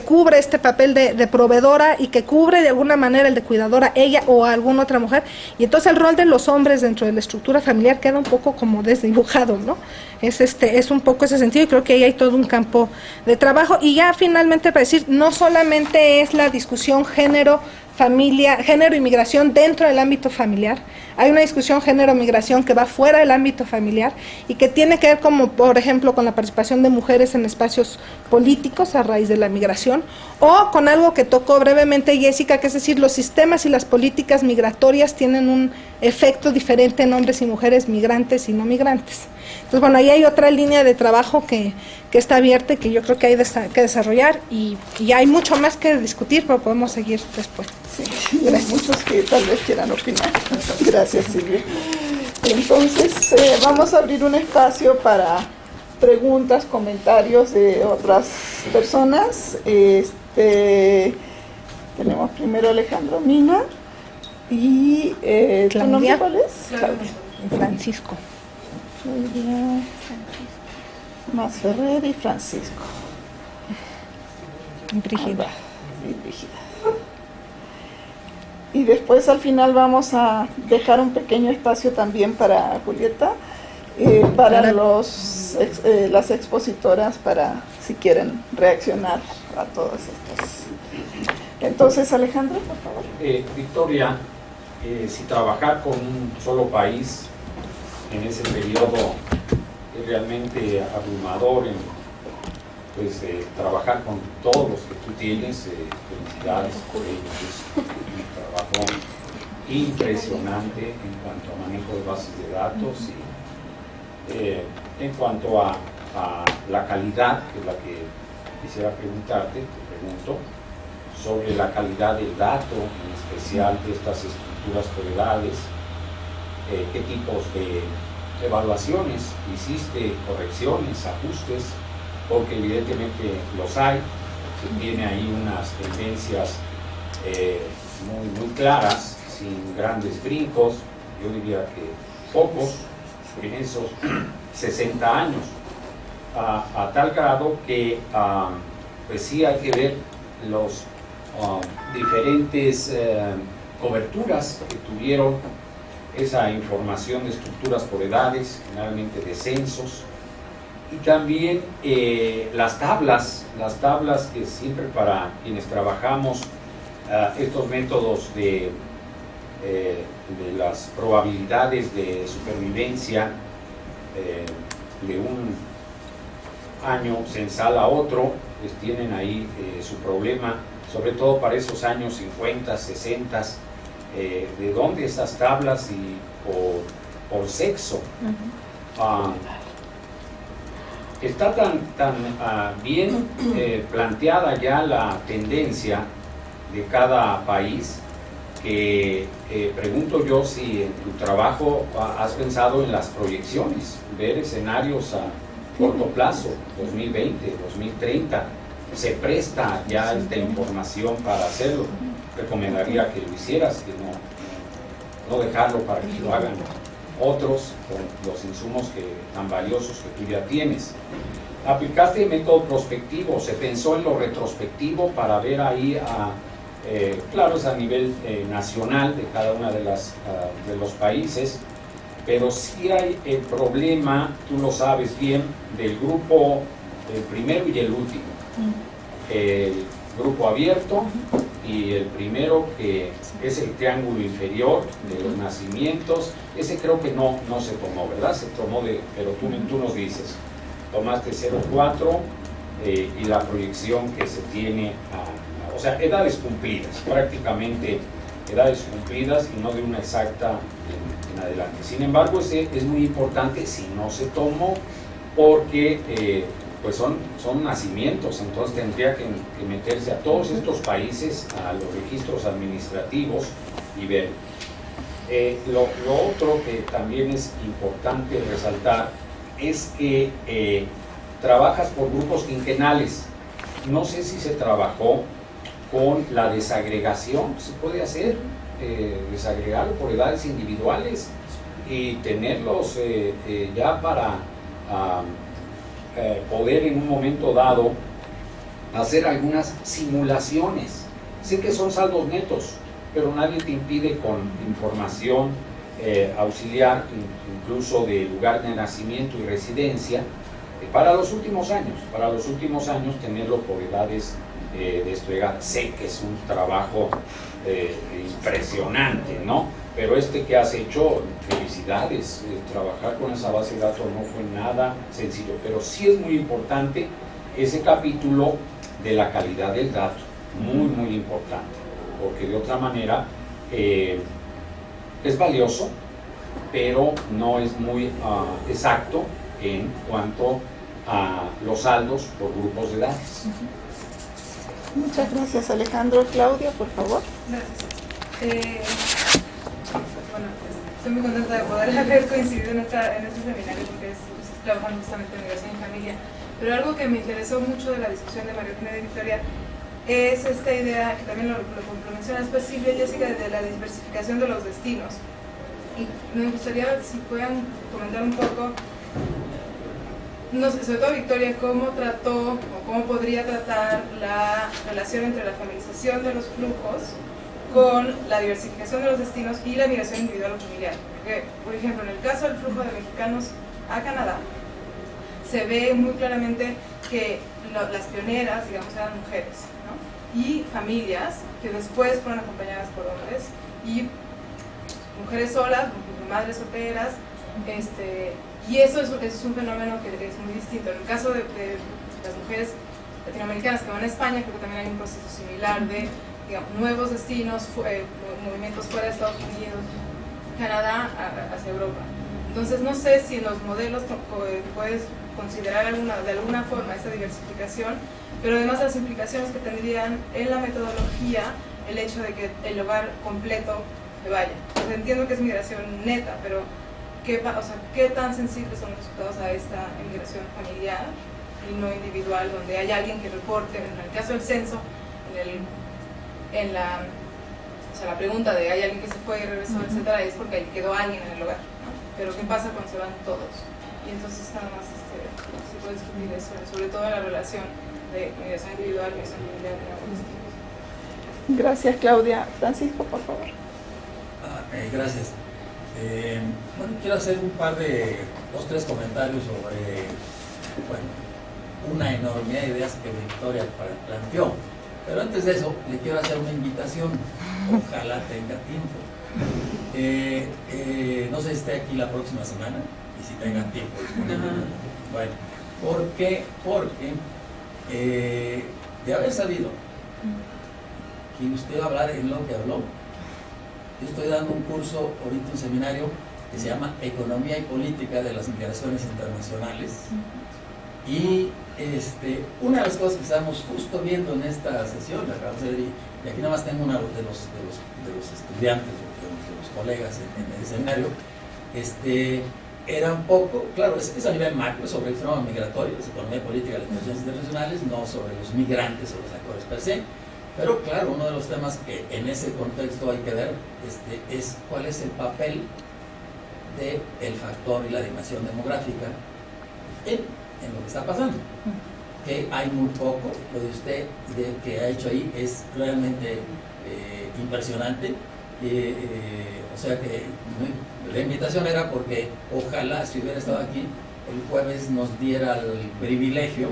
cubre este papel de proveedora, y que cubre de alguna manera el de cuidadora ella o alguna otra mujer, y entonces el rol de los hombres dentro de la estructura familiar queda un poco como desdibujado, ¿no? Es un poco ese sentido, y creo que ahí hay todo un campo de trabajo. Y ya finalmente, para decir, no solamente es la discusión género y migración dentro del ámbito familiar, hay una discusión género-migración que va fuera del ámbito familiar y que tiene que ver, como por ejemplo, con la participación de mujeres en espacios políticos a raíz de la migración, o con algo que tocó brevemente Jessica, que es decir, los sistemas y las políticas migratorias tienen un efecto diferente en hombres y mujeres migrantes y no migrantes. Entonces, bueno, ahí hay otra línea de trabajo que está abierta y que yo creo que hay que desarrollar, y hay mucho más que discutir, pero podemos seguir después. Sí, hay muchos que tal vez quieran opinar. Gracias, Silvia. Entonces, vamos a abrir un espacio para preguntas, comentarios de otras personas. Tenemos primero a Alejandro Mina y ¿tu nombre cuál es? Francisco. Masferrer y Francisco. Y Brígida. Y Brígida. Y después al final vamos a dejar un pequeño espacio también para Julieta, para las expositoras, para si quieren reaccionar a todas estas. Entonces, Alejandro, por favor. Victoria, si trabajar con un solo país en ese periodo es realmente abrumador, pues trabajar con todos los que tú tienes, felicidades por ello, es un trabajo impresionante en cuanto a manejo de bases de datos y en cuanto a la calidad, que es la que quisiera preguntarte, te pregunto, sobre la calidad del dato, en especial de estas estructuras por edades, qué tipos de evaluaciones hiciste, correcciones, ajustes, porque evidentemente los hay, se tiene ahí unas tendencias muy claras, sin grandes brincos, yo diría que pocos en esos 60 años, a tal grado que pues sí hay que ver los diferentes coberturas que tuvieron esa información de estructuras por edades, generalmente de censos, y también las tablas que siempre para quienes trabajamos estos métodos de las probabilidades de supervivencia de un año censal a otro, pues tienen ahí su problema, sobre todo para esos años 50, 60, de dónde esas tablas y por sexo. Está tan bien planteada ya la tendencia de cada país que pregunto yo si en tu trabajo has pensado en las proyecciones, ver escenarios a corto plazo, 2020, 2030, se presta ya esta información para hacerlo. Recomendaría que lo hicieras, que no dejarlo para que lo hagan otros con los insumos tan valiosos que tú ya tienes. Aplicaste el método prospectivo, se pensó en lo retrospectivo para ver ahí, claro, es a nivel nacional de cada una de los países, pero sí hay el problema, tú lo sabes bien, del grupo, el primero y el último. El grupo abierto y el primero, que es el triángulo inferior de los nacimientos, ese creo que no se tomó, ¿verdad? Se tomó pero tú nos dices, tomaste 0,4 y la proyección que se tiene, o sea, edades cumplidas, prácticamente edades cumplidas y no de una exacta en adelante. Sin embargo, ese es muy importante si no se tomó, porque pues son nacimientos, entonces tendría que meterse a todos estos países, a los registros administrativos y ver. Lo otro que también es importante resaltar es que trabajas por grupos quinquenales. No sé si se trabajó con la desagregación, se puede hacer, desagregarlo por edades individuales y tenerlos ya para poder en un momento dado hacer algunas simulaciones. Sé que son saldos netos, pero nadie te impide con información auxiliar, incluso de lugar de nacimiento y residencia, para los últimos años tenerlo por edades desplegadas. Sé que es un trabajo impresionante, ¿no? Pero que has hecho, felicidades, trabajar con esa base de datos no fue nada sencillo, pero sí es muy importante ese capítulo de la calidad del dato, muy importante, porque de otra manera es valioso, pero no es muy exacto en cuanto a los saldos por grupos de edades. Muchas gracias, Alejandro. Claudia, por favor. Gracias. Bueno, estoy muy contenta de poder haber coincidido en este seminario, porque estoy trabajando justamente en migración y familia. Pero algo que me interesó mucho de la discusión de María Eugenia y Victoria es esta idea, que también lo mencionas, pues Silvia y Jessica, de la diversificación de los destinos. Y me gustaría si puedan comentar un poco no sé, sobre todo Victoria, cómo trató o cómo podría tratar la relación entre la familiarización de los flujos con la diversificación de los destinos y la migración individual o familiar. Porque, por ejemplo, en el caso del flujo de mexicanos a Canadá, se ve muy claramente que las pioneras, digamos, eran mujeres, ¿no? Y familias que después fueron acompañadas por hombres y mujeres solas, madres solteras, y eso es un fenómeno que es muy distinto. En el caso de las mujeres latinoamericanas que van a España, creo que también hay un proceso similar de, digamos, nuevos destinos, movimientos fuera de Estados Unidos, Canadá, hacia Europa. Entonces no sé si en los modelos puedes considerar de alguna forma esa diversificación, pero además las implicaciones que tendrían en la metodología el hecho de que el hogar completo se vaya. Pues entiendo que es migración neta, pero ¿qué tan sensibles son los resultados a esta migración familiar y no individual, donde hay alguien que reporte? En el caso del censo, la pregunta de hay alguien que se fue y regresó, etcétera, es porque ahí quedó alguien en el hogar, ¿no? Pero ¿qué pasa cuando se van todos? Y entonces nada más se puede discutir eso, sobre todo en la relación de migración individual y migración familiar en ambos destinos. Gracias, Claudia. Francisco, por favor. Gracias. Bueno, quiero hacer dos, tres comentarios sobre, una enormidad de ideas que Victoria planteó. Pero antes de eso, le quiero hacer una invitación. Ojalá tenga tiempo. No sé si esté aquí la próxima semana y si tenga tiempo disponible. Bueno, ¿por qué? Porque de haber sabido que usted va a hablar en lo que habló, yo estoy dando un curso, ahorita un seminario que se llama Economía y Política de las Migraciones Internacionales. Y una de las cosas que estamos justo viendo en esta sesión, y aquí nada más tengo uno de los estudiantes, de los colegas en el seminario, era un poco, claro, es a nivel macro sobre el fenómeno migratorio, es economía política de las migraciones internacionales, no sobre los migrantes o los actores per se. Pero claro, uno de los temas que en ese contexto hay que ver es cuál es el papel del factor y la dimensión demográfica en lo que está pasando. Que hay muy poco, lo de usted que ha hecho ahí es realmente impresionante. O sea que la invitación era porque ojalá si hubiera estado aquí el jueves nos diera el privilegio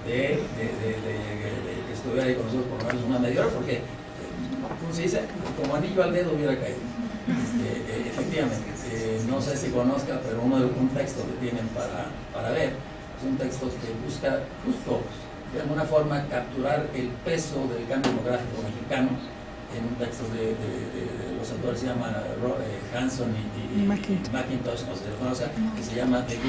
de que estuviera ahí con nosotros por lo menos una media hora, porque, ¿cómo se dice? Como anillo al dedo hubiera caído. Efectivamente, no sé si conozca, pero un texto que tienen para ver, es un texto que busca justo de alguna forma capturar el peso del cambio demográfico mexicano en un texto de los autores, se llama Hanson y McIntosh, no sé si lo conoce, que se llama The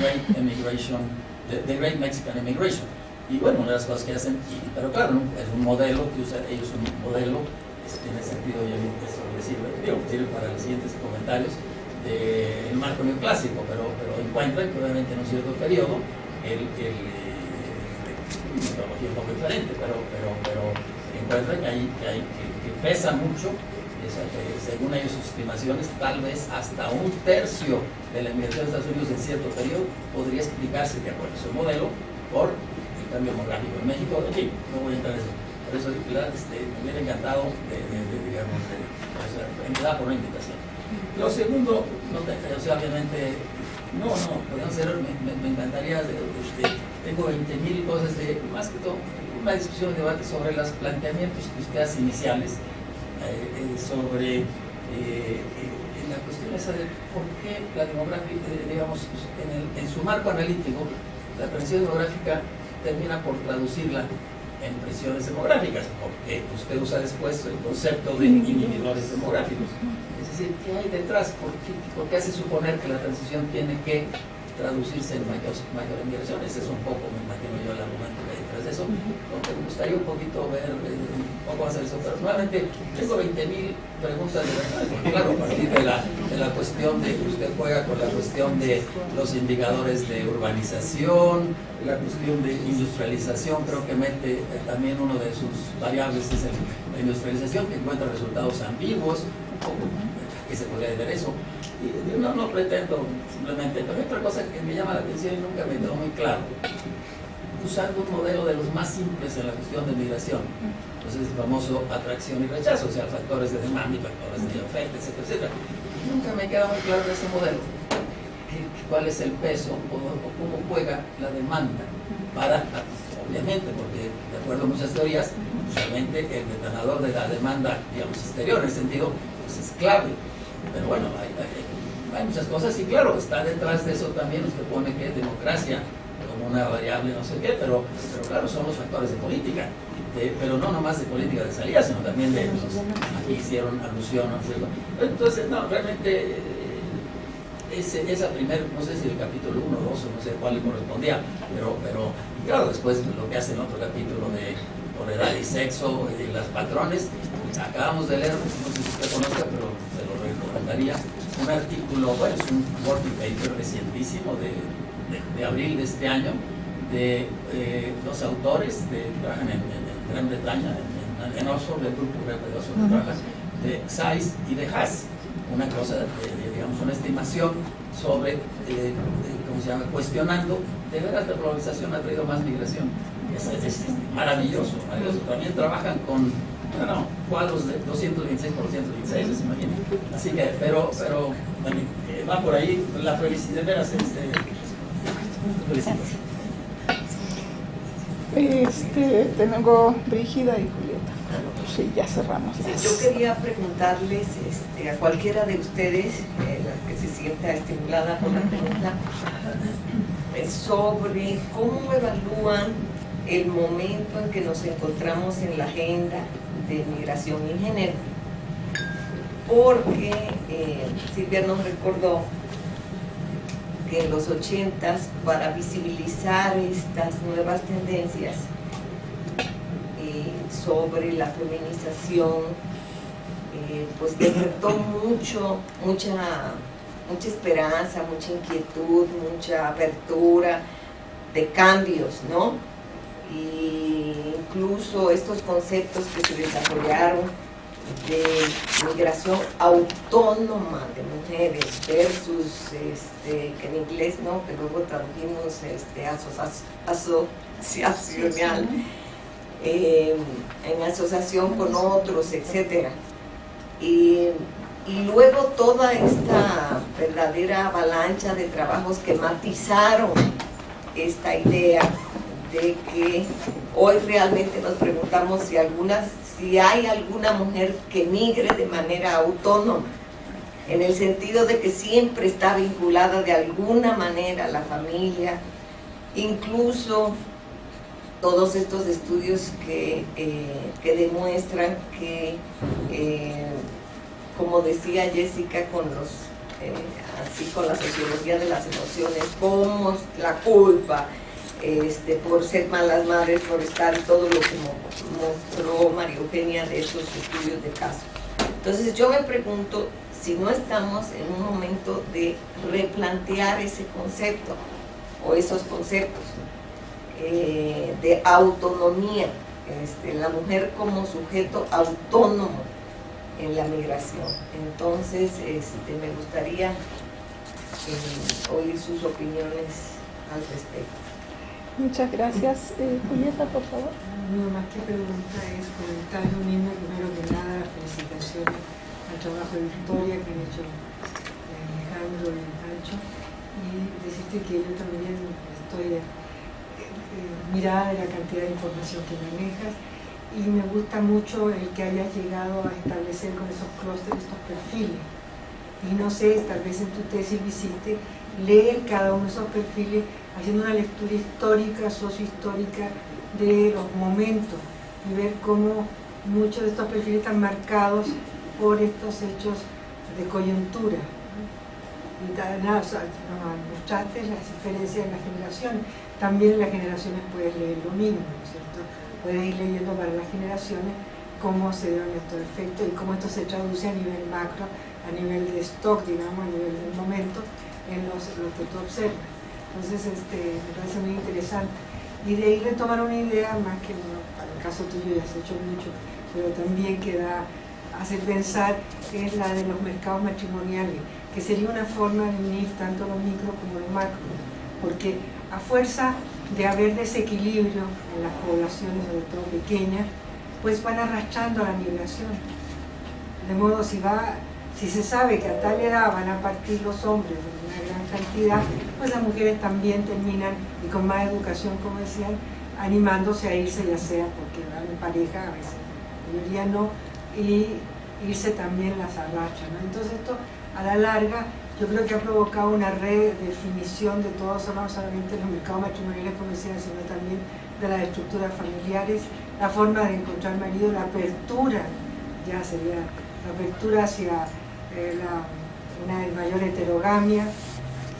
Great Mexican Immigration. Y bueno, una de las cosas que hacen, pero claro, ¿no? Es un modelo que usan ellos, un modelo, en ese sentido ya vi que eso les sirve para los siguientes comentarios, del marco neoclásico, pero encuentran que obviamente en un cierto periodo, metodología un poco diferente, pero encuentran que pesa mucho, según ellos sus estimaciones, tal vez hasta un tercio de la inmigración de Estados Unidos en cierto periodo podría explicarse, de acuerdo a su modelo, por el cambio demográfico en México. En fin, no voy a entrar en eso. Por eso, me hubiera encantado, empezar por una invitación. Lo segundo, obviamente, podemos hacer, me encantaría, tengo 20.000 cosas, más que todo, una discusión, un debate sobre los planteamientos que usted hace iniciales, sobre la cuestión esa de por qué la demografía, digamos, en su marco analítico, la prevención demográfica termina por traducirla en presiones demográficas, porque usted usa después el concepto de inhibidores demográficos. Es decir, ¿qué hay detrás? ¿Por qué hace suponer que la transición tiene que traducirse en mayor inmigración? Ese es un poco, me imagino yo, el argumento que hay detrás de eso. Aunque me gustaría un poquito ver un poco más de eso, pero nuevamente tengo 20.000 preguntas de verdad, porque claro, a partir de la cuestión de que usted juega con la cuestión de los indicadores de urbanización, la cuestión de industrialización, creo que mete también uno de sus variables es la industrialización, que encuentra resultados ambiguos, un poco, ¿qué se podría ver eso? Y de no pretendo simplemente, pero hay otra cosa que me llama la atención y nunca me quedó muy claro. Usando un modelo de los más simples en la cuestión de migración, pues es el famoso atracción y rechazo, o sea, factores de demanda y factores de oferta, etcétera, etcétera. Y nunca me queda muy claro de ese modelo. ¿Cuál es el peso o cómo juega la demanda? Para, obviamente, porque de acuerdo a muchas teorías, usualmente el detonador de la demanda, digamos, exterior, en el sentido, pues es clave. Pero bueno, hay muchas cosas y claro, está detrás de eso también los que pone que es democracia como una variable no sé qué, pero claro, son los factores de política, pero no nomás de política de salida, sino también de aquí hicieron alusión, no sé. Entonces, no, realmente esa primer, no sé si el capítulo 1 o 2, no sé cuál le correspondía, pero claro, después lo que hace en otro capítulo de por edad y sexo y las patrones, acabamos de leer, no sé si usted conozca, pero se lo recomendaría, un artículo, bueno, es un working paper recientísimo de abril de este año, de dos autores que trabajan en Gran Bretaña, en Oxford, el grupo de Oxford que trabajan, de Saiz y de Haas, una cosa, digamos, una estimación sobre, ¿cómo se llama?, cuestionando, de veras la globalización ha traído más migración. Es maravilloso, maravilloso. También trabajan con cuadros de 226 por 126, se imagina. Así que, pero bueno, va por ahí, la felicidad, de veras, felicito. Tengo Brígida y Julieta. Sí, ya cerramos. Sí, yo quería preguntarles a cualquiera de ustedes, la que se sienta estimulada por la pregunta, sobre cómo evalúan el momento en que nos encontramos en la agenda de migración y género. Porque Silvia nos recordó que en los 80s, para visibilizar estas nuevas tendencias sobre la feminización, pues despertó mucha esperanza, mucha inquietud, mucha apertura de cambios, ¿no? Y incluso estos conceptos que se desarrollaron de migración autónoma de mujeres versus, que en inglés, ¿no?, que luego tradujimos asociacional, en asociación con otros, etcétera. Y luego toda esta verdadera avalancha de trabajos que matizaron esta idea de que hoy realmente nos preguntamos si hay alguna mujer que migre de manera autónoma, en el sentido de que siempre está vinculada de alguna manera a la familia, incluso todos estos estudios que demuestran que, como decía Jessica, así con la sociología de las emociones, como la culpa, por ser malas madres, por estar, todo lo que mostró María Eugenia de esos estudios de caso. Entonces yo me pregunto si no estamos en un momento de replantear ese concepto o esos conceptos de autonomía, la mujer como sujeto autónomo en la migración. Entonces me gustaría oír sus opiniones al respecto. Muchas gracias. Julieta, por favor. No, más que pregunta es comentar lo mismo. Primero que nada, felicitaciones al trabajo de Victoria que han hecho Alejandro y Pancho, y decirte que yo también estoy mirada de la cantidad de información que manejas, y me gusta mucho el que hayas llegado a establecer con esos clústeres, estos perfiles. Y no sé, tal vez en tu tesis visite leer cada uno de esos perfiles haciendo una lectura histórica, sociohistórica de los momentos, y ver cómo muchos de estos perfiles están marcados por estos hechos de coyuntura. Y nada, mostraste las diferencias en las generaciones. También en las generaciones puedes leer lo mismo, ¿no es cierto? Puedes ir leyendo para las generaciones cómo se dieron estos efectos y cómo esto se traduce a nivel macro, a nivel de stock, digamos, a nivel del momento, en lo que tú observas. Entonces, me parece muy interesante. Y de ahí retomar una idea, más que, bueno, para el caso tuyo ya has hecho mucho, pero también que hace pensar, es la de los mercados matrimoniales. que sería una forma de unir tanto lo micro como lo macro, porque a fuerza de haber desequilibrio en las poblaciones, sobre todo pequeñas, pues van arrastrando a la migración. De modo, si se sabe que a tal edad van a partir los hombres en una gran cantidad, pues las mujeres también terminan, y con más educación, como decían, animándose a irse, ya sea porque van en pareja, a veces la mayoría no, y irse también las arrastra, ¿no? Entonces esto, a la larga, yo creo que ha provocado una redefinición de todos, no solamente los mercados matrimoniales, como decía, sino también de las estructuras familiares, la forma de encontrar marido, la apertura, ya sería la apertura hacia una mayor heterogamia,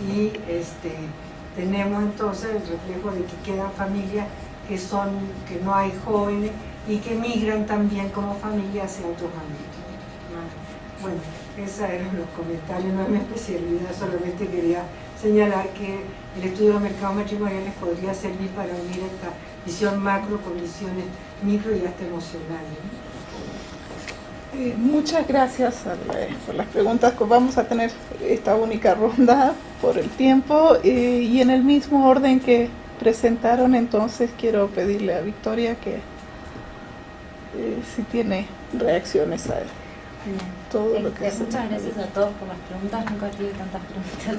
y tenemos entonces el reflejo de que quedan familias que no hay jóvenes y que migran también como familia hacia otros ámbitos. Bueno, esos eran los comentarios, no es mi especialidad, solamente quería señalar que el estudio de los mercados matrimoniales podría servir para unir esta visión macro con visiones micro y hasta emocionales. Muchas gracias por las preguntas. Vamos a tener esta única ronda por el tiempo, y en el mismo orden que presentaron, entonces quiero pedirle a Victoria que si tiene reacciones a todo lo que se... Muchas gracias a todos por las preguntas, nunca tuve tantas preguntas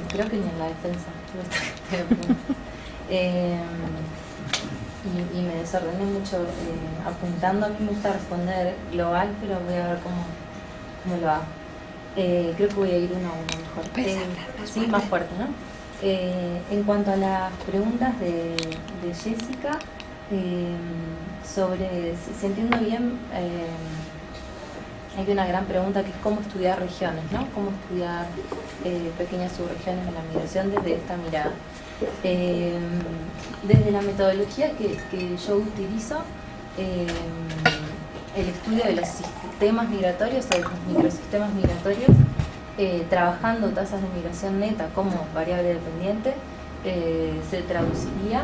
creo que ni en la defensa tuve tantas preguntas. Y me desordené mucho apuntando. Aquí me gusta responder global, pero voy a ver cómo lo hago. Creo que voy a ir uno a uno mejor. Sí, más fuerte, ¿no? En cuanto a las preguntas de Jessica, sobre, si entiendo bien, hay una gran pregunta que es cómo estudiar regiones, ¿no? Cómo estudiar pequeñas subregiones de la migración desde esta mirada. Desde la metodología que yo utilizo, el estudio de los sistemas migratorios o de los microsistemas migratorios, trabajando tasas de migración neta como variable dependiente, se traduciría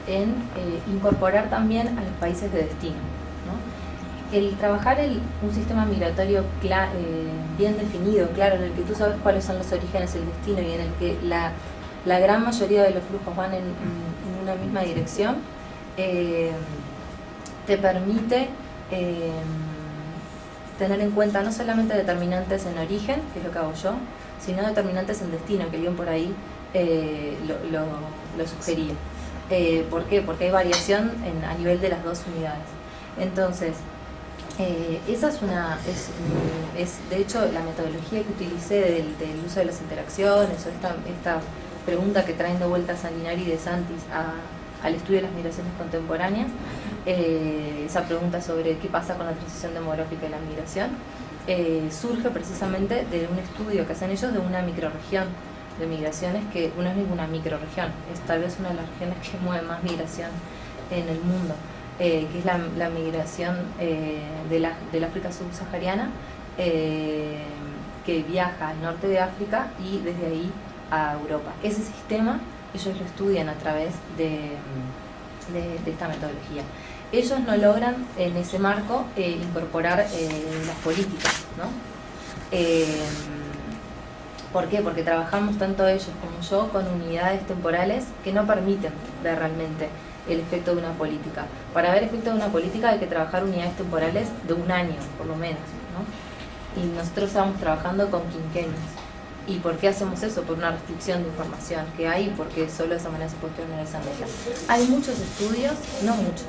en incorporar también a los países de destino, ¿no? El trabajar un sistema migratorio bien definido, claro, en el que tú sabes cuáles son los orígenes, el destino, y en el que la gran mayoría de los flujos van en una misma dirección, te permite tener en cuenta no solamente determinantes en origen, que es lo que hago yo, sino determinantes en destino, que alguien por ahí lo sugería. ¿Por qué? Porque hay variación a nivel de las dos unidades. Entonces, esa es de hecho la metodología que utilicé del uso de las interacciones, o esta pregunta que traen de vuelta Salinari y De Santis al estudio de las migraciones contemporáneas, esa pregunta sobre qué pasa con la transición demográfica y la migración, surge precisamente de un estudio que hacen ellos de una microrregión de migraciones, que no es ninguna microrregión, es tal vez una de las regiones que mueve más migración en el mundo, que es la migración del África subsahariana, que viaja al norte de África y desde ahí a Europa. Ese sistema ellos lo estudian a través de esta metodología. Ellos no logran en ese marco incorporar las políticas, ¿no? ¿Por qué? Porque trabajamos tanto ellos como yo con unidades temporales que no permiten ver realmente el efecto de una política. Para ver el efecto de una política hay que trabajar unidades temporales de un año, por lo menos, ¿no? Y nosotros estamos trabajando con quinquenios. ¿Y por qué hacemos eso? Por una restricción de información que hay, porque solo de esa manera se puede tener esa meta. Hay muchos estudios, no muchos.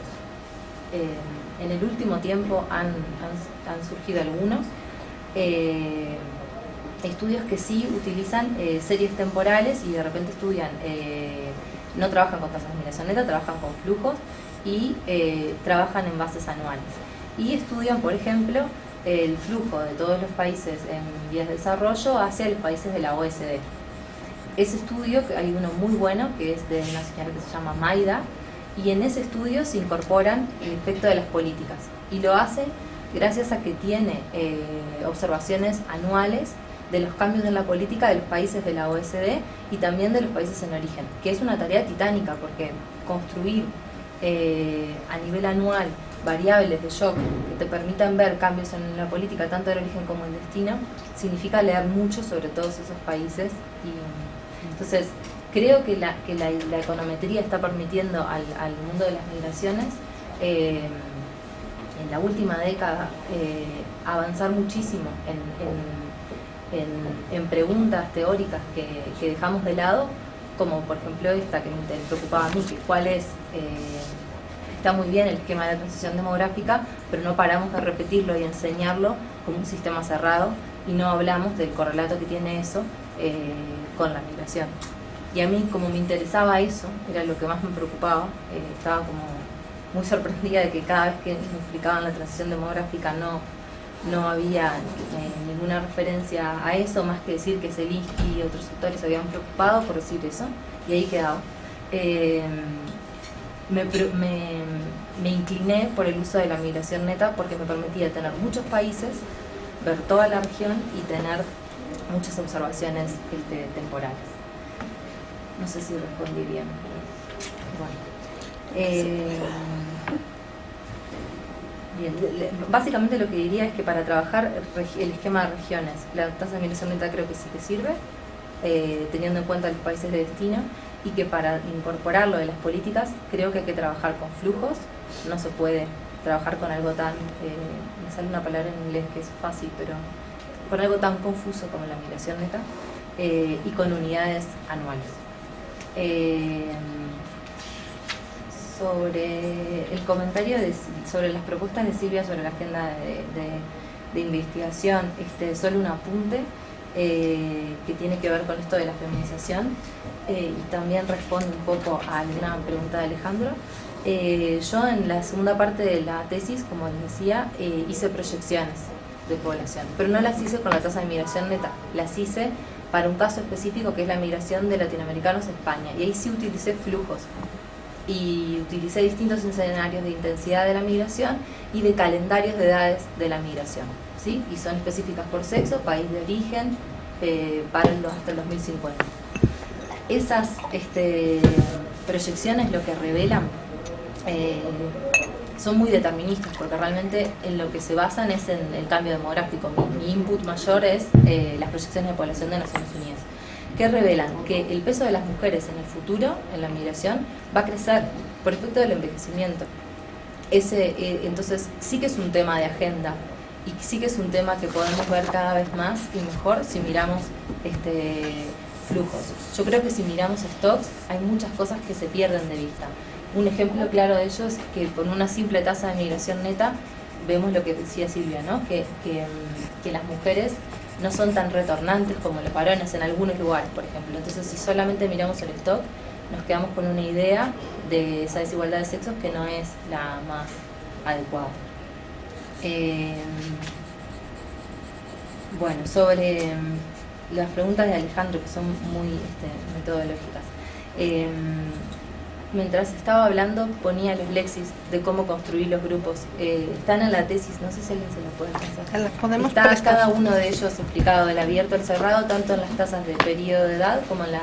En el último tiempo han surgido algunos estudios que sí utilizan series temporales y de repente estudian, no trabajan con tasas de migración neta, trabajan con flujos y trabajan en bases anuales. Y estudian, por ejemplo, el flujo de todos los países en vías de desarrollo hacia los países de la OECD. Ese estudio, hay uno muy bueno, que es de una señora que se llama Maida, y en ese estudio se incorporan el efecto de las políticas. Y lo hace gracias a que tiene observaciones anuales de los cambios en la política de los países de la OECD y también de los países en origen, que es una tarea titánica, porque construir a nivel anual variables de shock que te permitan ver cambios en la política, tanto del origen como el destino, significa leer mucho sobre todos esos países. Y entonces creo que la econometría está permitiendo al mundo de las migraciones en la última década avanzar muchísimo en preguntas teóricas que dejamos de lado, como por ejemplo esta que me preocupaba a mí, que cuál es, está muy bien el esquema de la transición demográfica, pero no paramos de repetirlo y enseñarlo como un sistema cerrado, y no hablamos del correlato que tiene eso con la migración. Y a mí, como me interesaba eso, era lo que más me preocupaba, estaba como muy sorprendida de que cada vez que me explicaban la transición demográfica no había ninguna referencia a eso, más que decir que Zelinsky y otros sectores se habían preocupado por decir eso, y ahí quedaba. Me incliné por el uso de la migración neta porque me permitía tener muchos países, ver toda la región y tener muchas observaciones temporales. No sé si respondí bien. Bueno. Bien. Básicamente lo que diría es que para trabajar el esquema de regiones, la tasa de migración neta creo que sí que sirve, teniendo en cuenta los países de destino, y que para incorporarlo de las políticas creo que hay que trabajar con flujos, no se puede trabajar con algo tan, me sale una palabra en inglés que es fácil, pero con algo tan confuso como la migración neta, y con unidades anuales. Sobre el comentario sobre las propuestas de Silvia sobre la agenda de investigación, solo un apunte que tiene que ver con esto de la feminización, y también responde un poco a alguna pregunta de Alejandro. Yo en la segunda parte de la tesis, como les decía, hice proyecciones de población, pero no las hice con la tasa de migración neta, las hice para un caso específico que es la migración de latinoamericanos a España, y ahí sí utilicé flujos y utilicé distintos escenarios de intensidad de la migración y de calendarios de edades de la migración, ¿sí? Y son específicas por sexo, país de origen, hasta el 2050. Esas proyecciones lo que revelan son muy deterministas, porque realmente en lo que se basan es en el cambio demográfico. Mi input mayor es las proyecciones de población de Naciones Unidas, que revelan que el peso de las mujeres en el futuro, en la migración, va a crecer por efecto del envejecimiento. Entonces sí que es un tema de agenda, y sí que es un tema que podemos ver cada vez más y mejor si miramos flujos. Yo creo que si miramos stocks hay muchas cosas que se pierden de vista. Un ejemplo claro de ello es que con una simple tasa de migración neta vemos lo que decía Silvia, ¿no? Que las mujeres no son tan retornantes como los varones en algunos lugares, por ejemplo. Entonces, si solamente miramos el stock, nos quedamos con una idea de esa desigualdad de sexos que no es la más adecuada. Bueno, sobre las preguntas de Alejandro, que son muy metodológicas. Mientras estaba hablando, ponía los lexis de cómo construir los grupos. Están en la tesis, no sé si alguien se los puede pasar. Está cada uno de ellos explicado, del abierto al cerrado, tanto en las tasas de periodo de edad como en la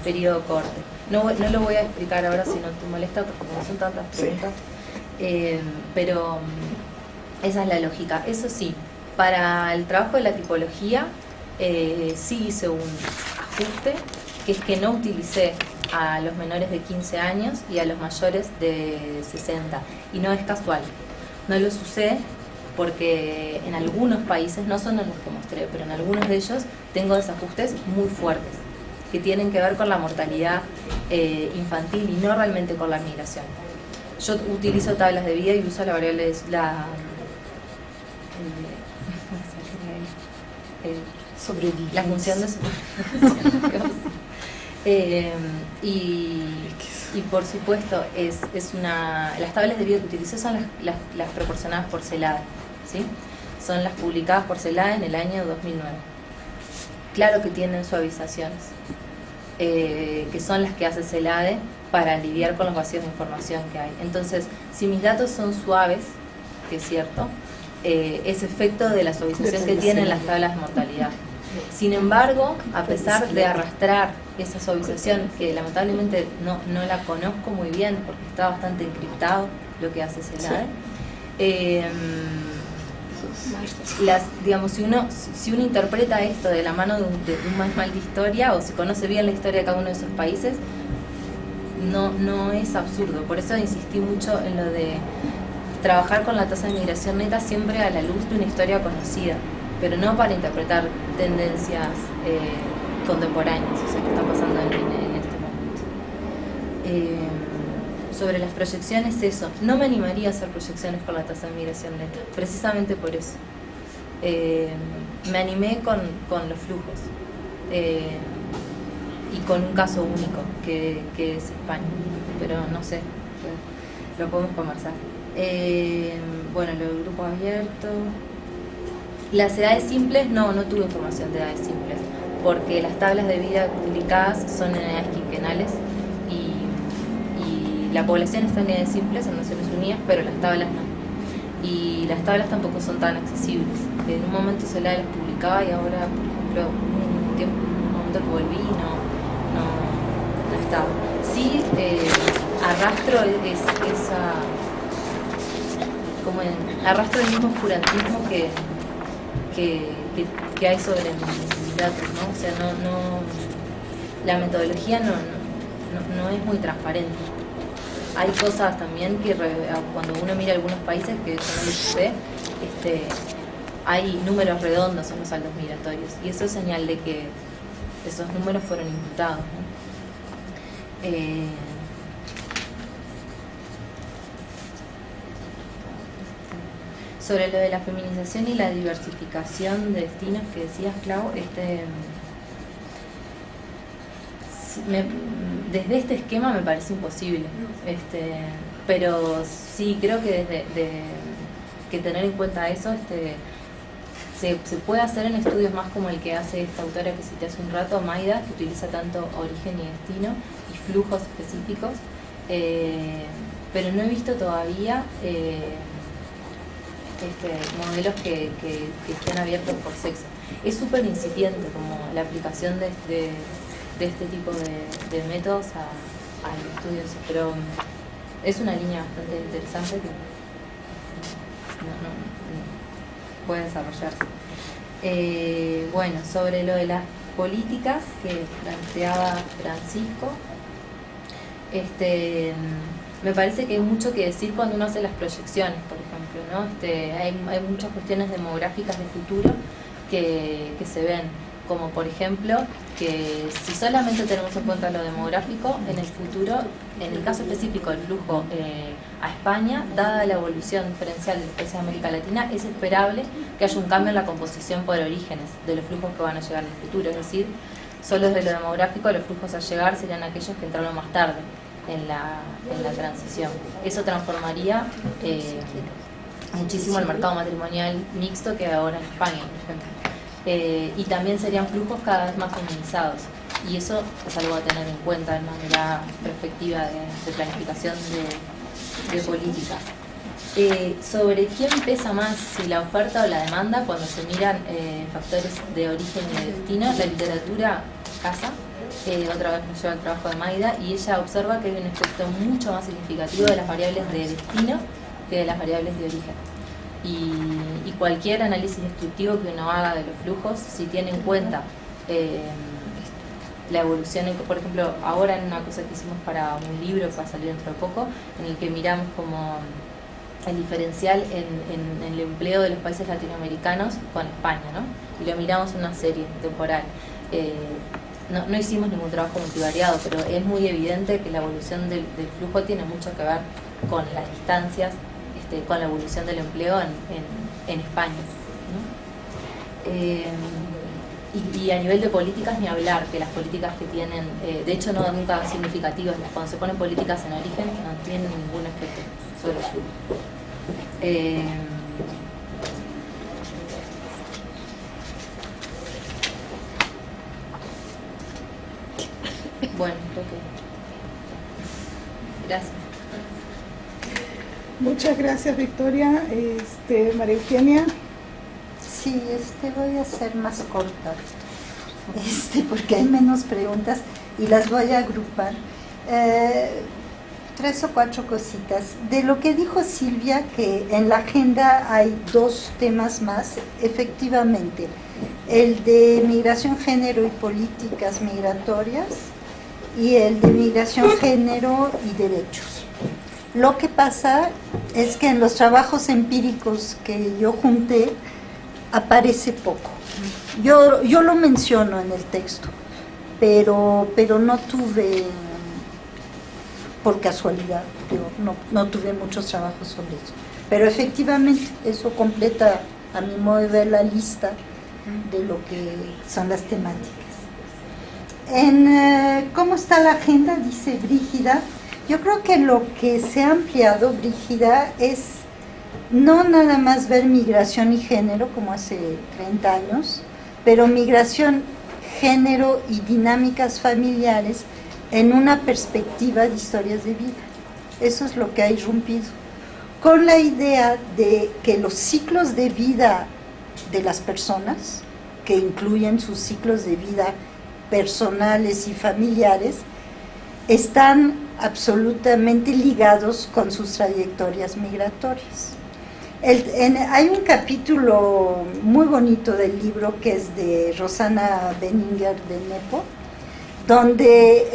periodo corte. No lo voy a explicar ahora si no te molesta, porque no son tantas preguntas. Pero esa es la lógica. Eso sí, para el trabajo de la tipología, sí hice un ajuste, que es que no utilicé a los menores de 15 años y a los mayores de 60. Y no es casual. No los usé porque en algunos países, no son en los que mostré, pero en algunos de ellos tengo desajustes muy fuertes que tienen que ver con la mortalidad infantil y no realmente con la migración. Yo utilizo tablas de vida y uso la variable la función de y por supuesto las tablas de vida que utilicé son las proporcionadas por CELADE, ¿sí? Son las publicadas por CELADE en el año 2009. Claro que tienen suavizaciones, que son las que hace CELADE para lidiar con los vacíos de información que hay. Entonces, si mis datos son suaves, que es cierto, es efecto de la suavización que tienen las tablas de mortalidad. Sin embargo, a pesar de arrastrar esa suavización, que lamentablemente no la conozco muy bien porque está bastante encriptado lo que hace CELADE, Digamos, si uno interpreta esto de la mano de un manual de historia, o si conoce bien la historia de cada uno de esos países, no es absurdo. Por eso insistí mucho en lo de trabajar con la tasa de migración neta siempre a la luz de una historia conocida, pero no para interpretar tendencias contemporáneas, o sea, que están pasando en este momento. Sobre las proyecciones, eso, no me animaría a hacer proyecciones con la tasa de migración neta, precisamente por eso. Me animé con los flujos y con un caso único que es España, pero no sé, lo podemos conversar. Bueno, lo del grupo abierto, las edades simples, no tuve información de edades simples, porque las tablas de vida publicadas son en edades quinquenales y la población está en edades simples en Naciones Unidas, pero las tablas no. Y las tablas tampoco son tan accesibles. En un momento Celaya las publicaba y ahora, por ejemplo, un momento que volví y no estaba. Sí, arrastro arrastro el mismo oscurantismo que hay sobre mis datos, ¿no? O sea, la metodología no es muy transparente. Hay cosas también que cuando uno mira algunos países que yo no les sé, hay números redondos en los saldos migratorios y eso es señal de que esos números fueron imputados, ¿no? Sobre lo de la feminización y la diversificación de destinos que decías, Clau, desde este esquema me parece imposible, pero sí creo que que tener en cuenta eso se puede hacer en estudios más como el que hace esta autora que cité hace un rato, Maida, que utiliza tanto origen y destino y flujos específicos, pero no he visto todavía modelos que estén abiertos por sexo. Es súper incipiente como la aplicación de este tipo de métodos a estudios, pero es una línea bastante interesante que no puede desarrollarse. Bueno, sobre lo de las políticas que planteaba Francisco, me parece que hay mucho que decir cuando uno hace las proyecciones, por ejemplo, ¿no? Hay muchas cuestiones demográficas de futuro que se ven, como por ejemplo que si solamente tenemos en cuenta lo demográfico, en el futuro, en el caso específico del flujo a España, dada la evolución diferencial de los países de América Latina, es esperable que haya un cambio en la composición por orígenes de los flujos que van a llegar en el futuro, es decir, solo desde lo demográfico los flujos a llegar serían aquellos que entraron más tarde en la transición. Eso transformaría muchísimo el mercado matrimonial mixto que hay ahora en España, por ejemplo. Y también serían flujos cada vez más feminizados, y eso es algo a tener en cuenta en una perspectiva de planificación de políticas. Sobre quién pesa más, si la oferta o la demanda, cuando se miran factores de origen y de destino, la literatura casa, otra vez nos lleva al trabajo de Maida, y ella observa que hay un efecto mucho más significativo de las variables de destino que de las variables de origen. Y cualquier análisis descriptivo que uno haga de los flujos, si tiene en cuenta la evolución, por ejemplo, ahora en una cosa que hicimos para un libro que va a salir dentro de poco, en el que miramos como el diferencial en el empleo de los países latinoamericanos con España, ¿no? Y lo miramos en una serie temporal. No hicimos ningún trabajo multivariado, pero es muy evidente que la evolución del flujo tiene mucho que ver con las distancias, con la evolución del empleo en España, ¿no? Y a nivel de políticas ni hablar, que las políticas que tienen, de hecho no nunca significativas, cuando se ponen políticas en origen no tienen ningún efecto sobre el flujo. Bueno, ok. Gracias. Muchas gracias, Victoria. María Eugenia. Sí, voy a ser más corta, porque hay menos preguntas y las voy a agrupar. 3 o 4 cositas. De lo que dijo Silvia, que en la agenda hay 2 temas más, efectivamente, el de migración, género y políticas migratorias, y el de migración, género y derechos. Lo que pasa es que en los trabajos empíricos que yo junté aparece poco. Yo lo menciono en el texto, pero no tuve, por casualidad, no tuve muchos trabajos sobre eso. Pero efectivamente eso completa, a mi modo de ver, la lista de lo que son las temáticas. ¿Cómo está la agenda? Dice Brígida. Yo creo que lo que se ha ampliado, Brígida, es no nada más ver migración y género como hace 30 años, pero migración, género y dinámicas familiares en una perspectiva de historias de vida. Eso es lo que ha irrumpido, con la idea de que los ciclos de vida de las personas, que incluyen sus ciclos de vida personales y familiares, están absolutamente ligados con sus trayectorias migratorias. Hay un capítulo muy bonito del libro que es de Rosana Benninger de Nepo, donde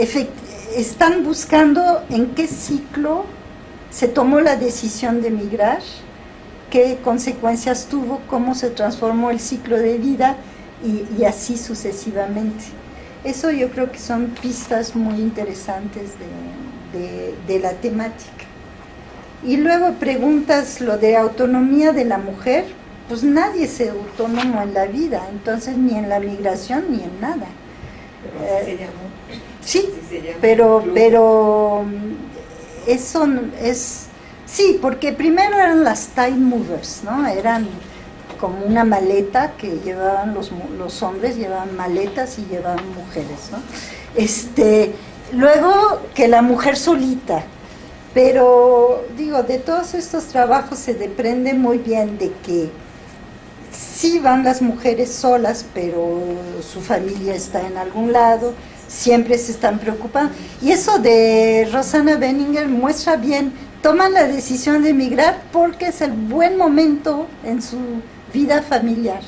están buscando en qué ciclo se tomó la decisión de migrar, qué consecuencias tuvo, cómo se transformó el ciclo de vida y así sucesivamente. Eso yo creo que son pistas muy interesantes de la temática. Y luego preguntas lo de autonomía de la mujer, pues nadie es autónomo en la vida, entonces ni en la migración ni en nada. Sí, pero eso es, sí, porque primero eran las time movers, ¿no? Eran como una maleta que llevaban los hombres, llevaban maletas y llevaban mujeres, ¿no? Luego que la mujer solita, pero digo, de todos estos trabajos se desprende muy bien de que sí van las mujeres solas, pero su familia está en algún lado, siempre se están preocupando. Y eso de Rosana Benninger muestra bien, toman la decisión de emigrar porque es el buen momento en su vida familiar.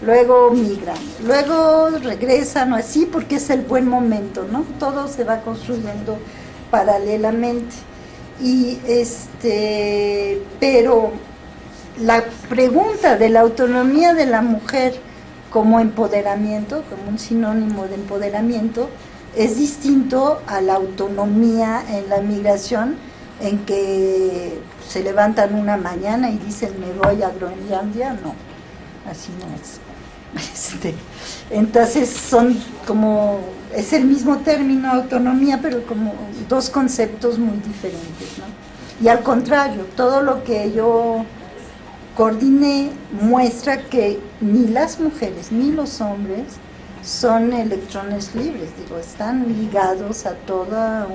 Luego migran, luego regresan o así porque es el buen momento, ¿no? Todo se va construyendo paralelamente. Y pero la pregunta de la autonomía de la mujer como empoderamiento, como un sinónimo de empoderamiento, es distinto a la autonomía en la migración, en que se levantan una mañana y dicen me voy a Groenlandia. No, así no es. Entonces son como, es el mismo término autonomía, pero como 2 conceptos muy diferentes, ¿no? Y al contrario, todo lo que yo coordiné muestra que ni las mujeres ni los hombres son electrones libres, digo, están ligados a toda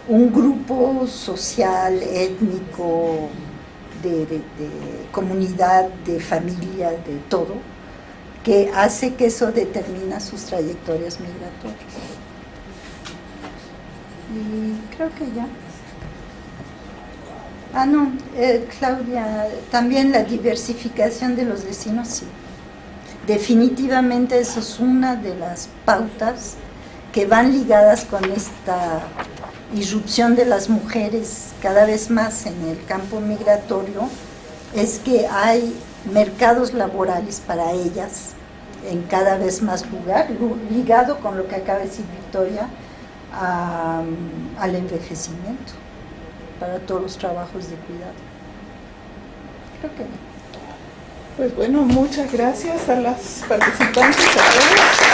un grupo social, étnico, de comunidad, de familia, de todo, que hace que eso determina sus trayectorias migratorias. Y creo que ya. Claudia, también la diversificación de los destinos, sí. Definitivamente eso es una de las pautas que van ligadas con esta irrupción de las mujeres cada vez más en el campo migratorio, es que hay mercados laborales para ellas en cada vez más lugar, ligado con lo que acaba de decir Victoria, al envejecimiento, para todos los trabajos de cuidado. Creo que no. Pues bueno, muchas gracias a las participantes, a todos.